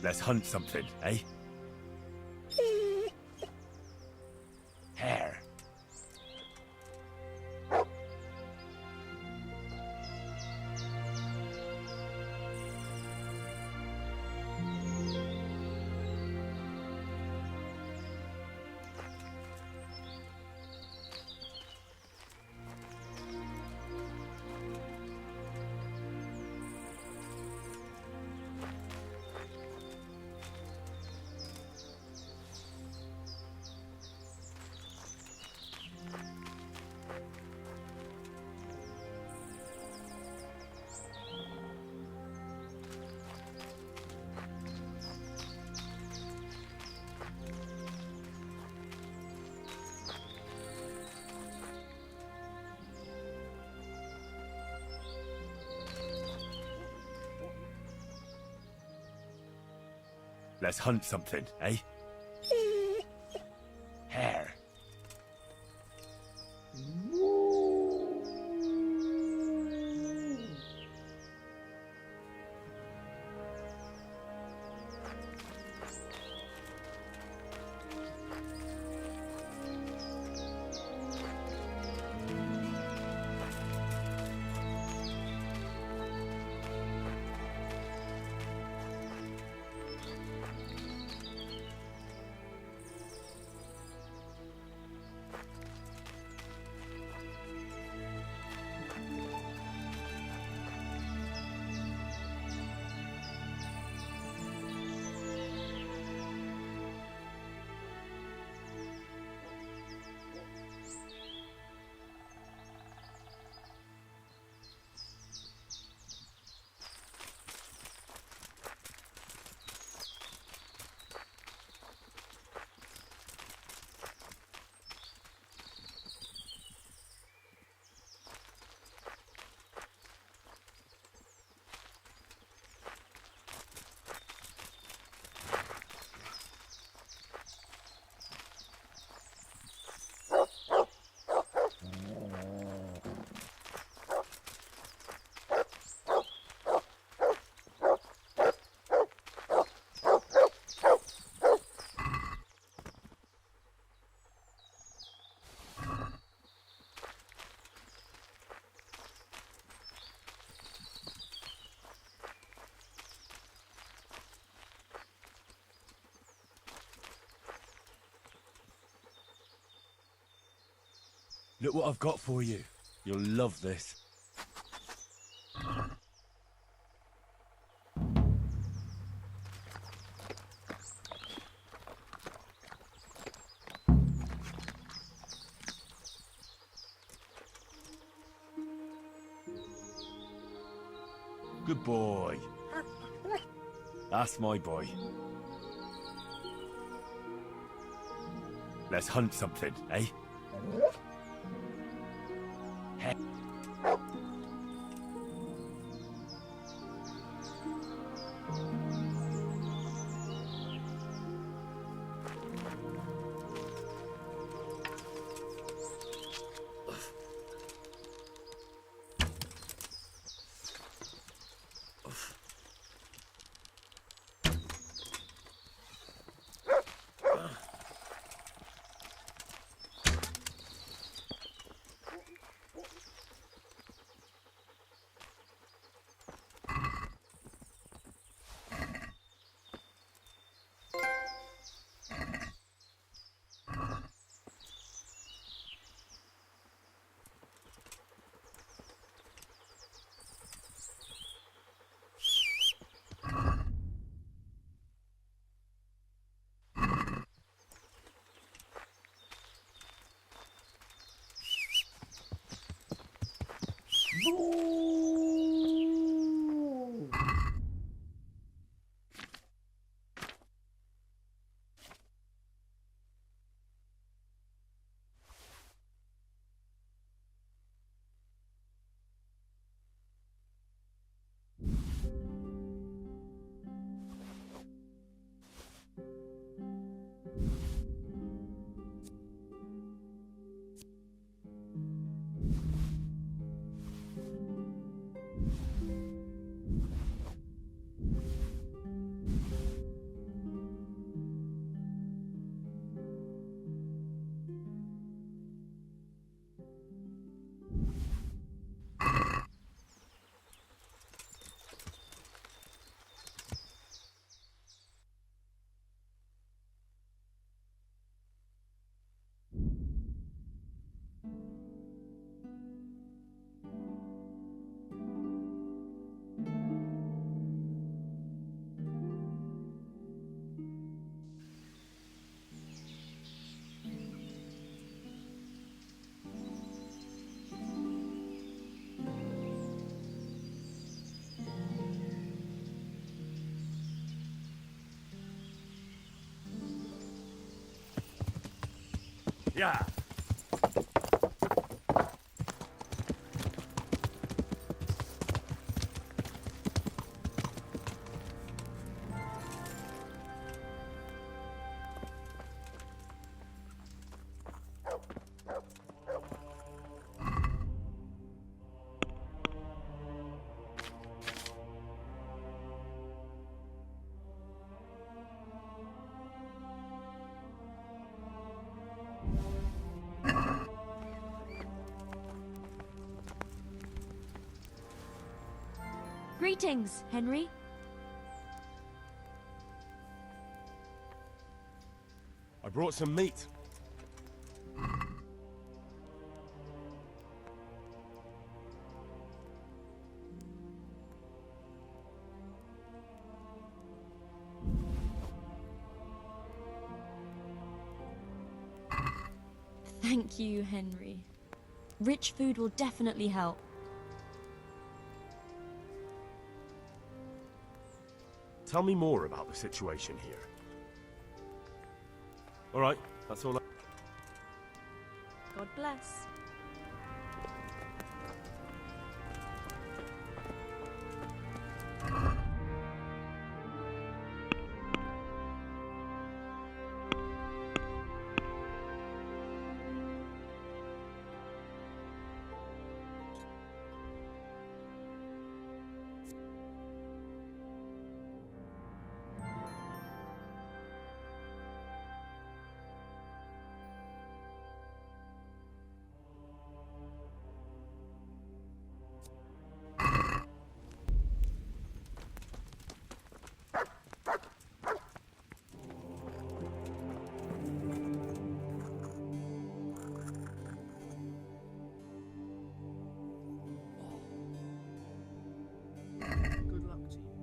Let's hunt something, eh? Hare. Let's hunt something, eh? Hare. Look what I've got for you. You'll love this. Good boy. That's my boy. Let's hunt something, eh? Yeah. Greetings, Henry. I brought some meat. Thank you, Henry. Rich food will definitely help. Tell me more about the situation here. All right, that's all. God bless. Good luck to you.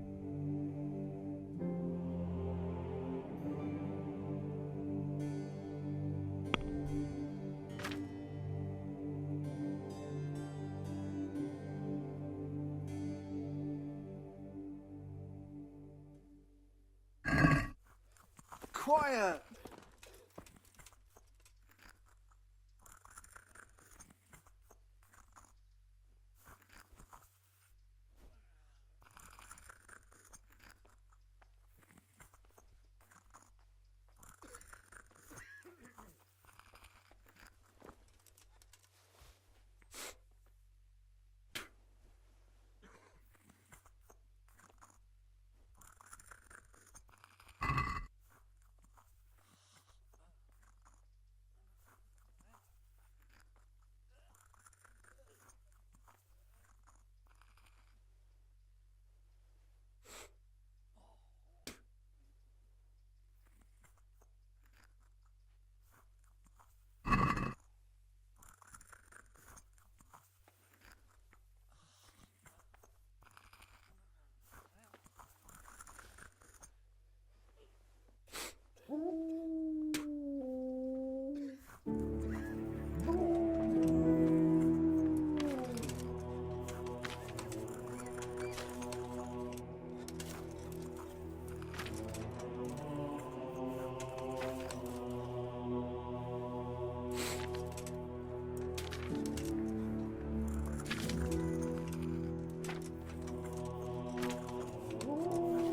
Quiet!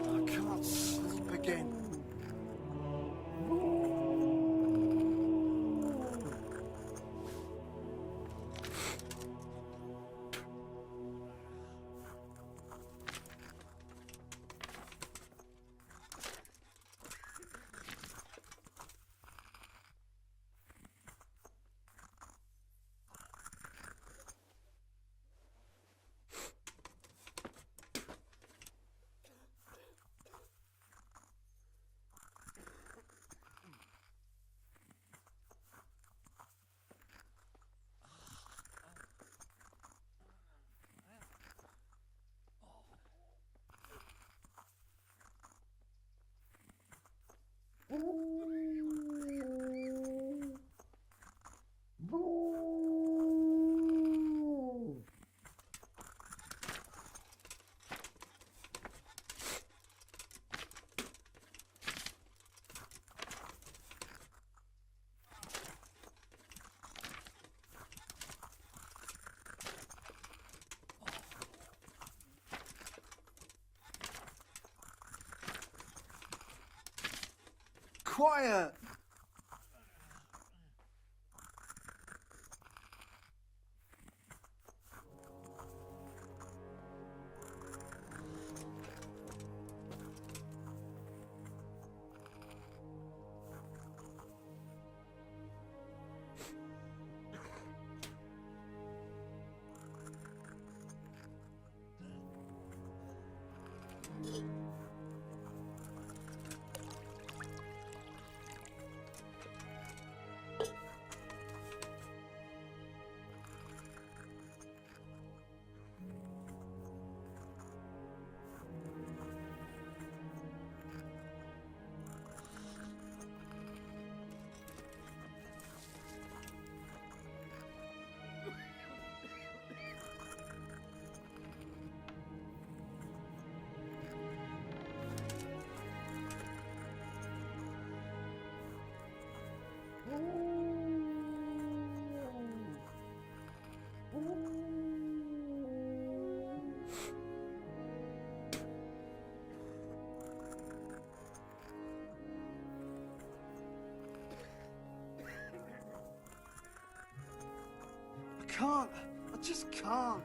I can't sleep again. Quiet! I can't. I just can't.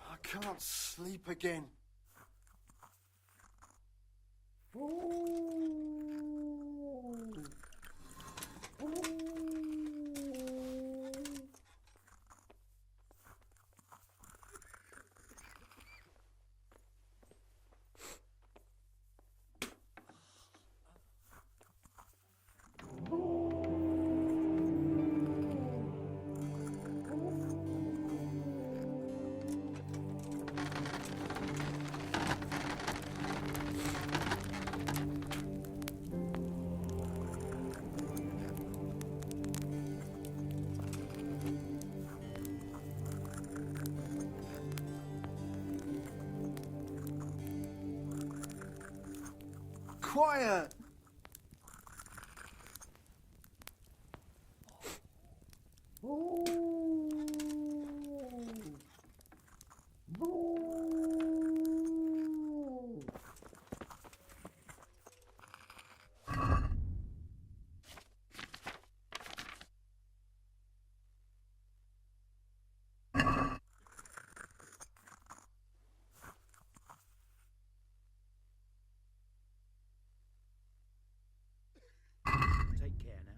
I can't sleep again. Quiet! Take care now.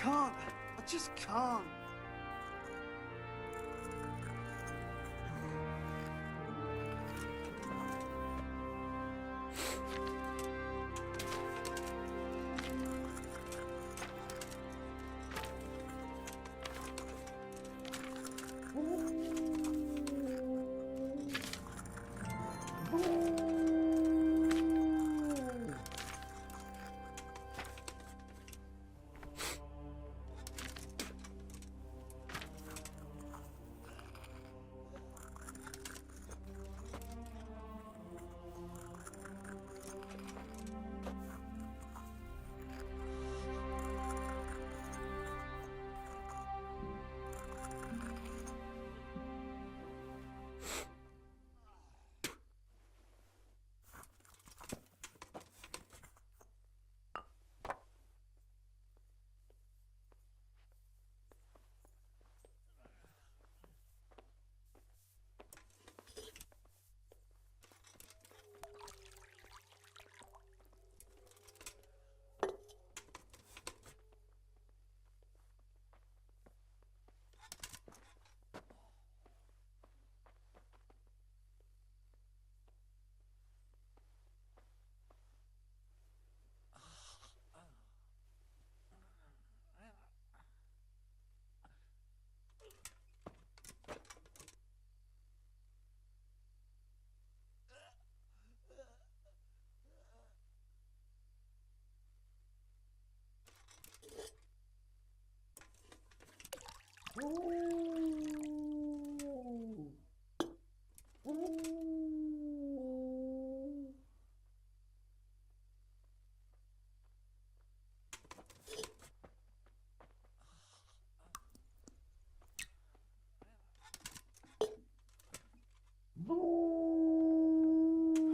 can't. I just can't.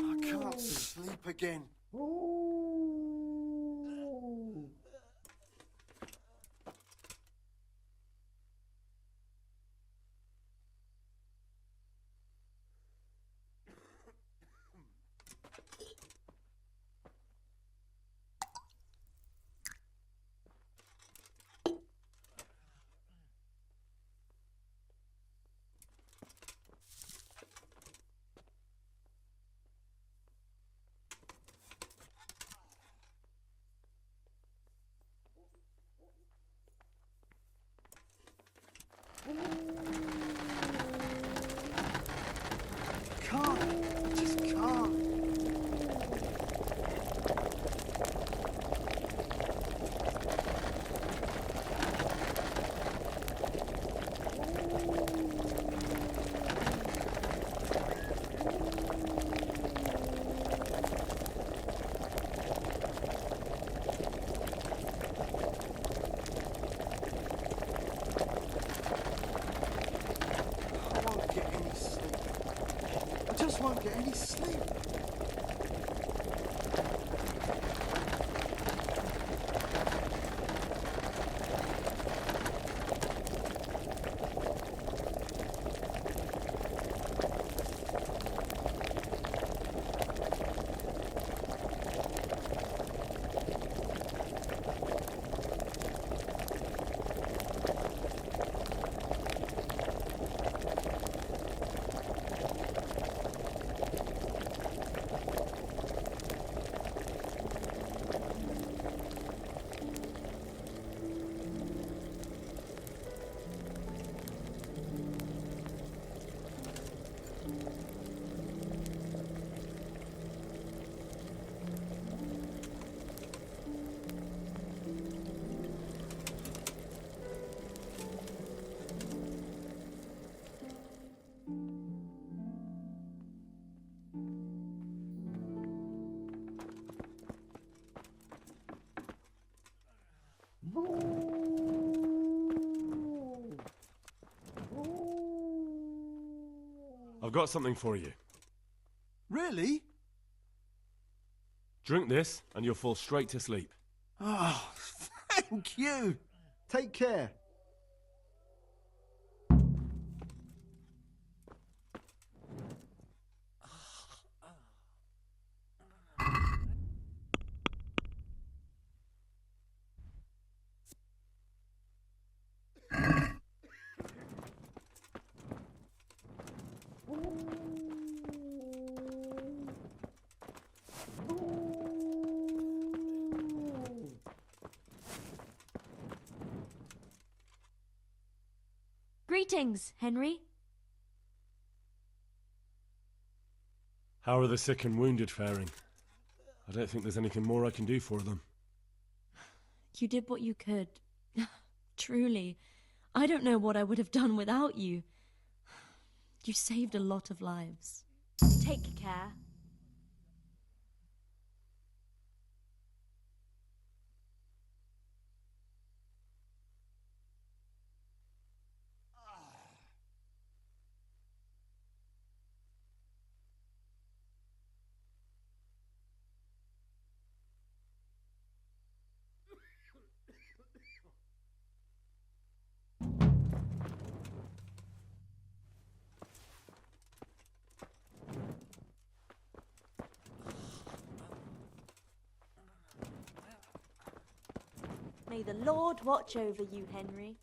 I can't sleep again. Can't. I just can't. I won't get any sleep. I just won't get any sleep. I've got something for you. Really? Drink this, and you'll fall straight to sleep. Oh, thank you. Take care. Greetings, Henry. How are the sick and wounded faring? I don't think there's anything more I can do for them. You did what you could. Truly. I don't know what I would have done without you. You saved a lot of lives. Take care. May the Lord watch over you, Henry.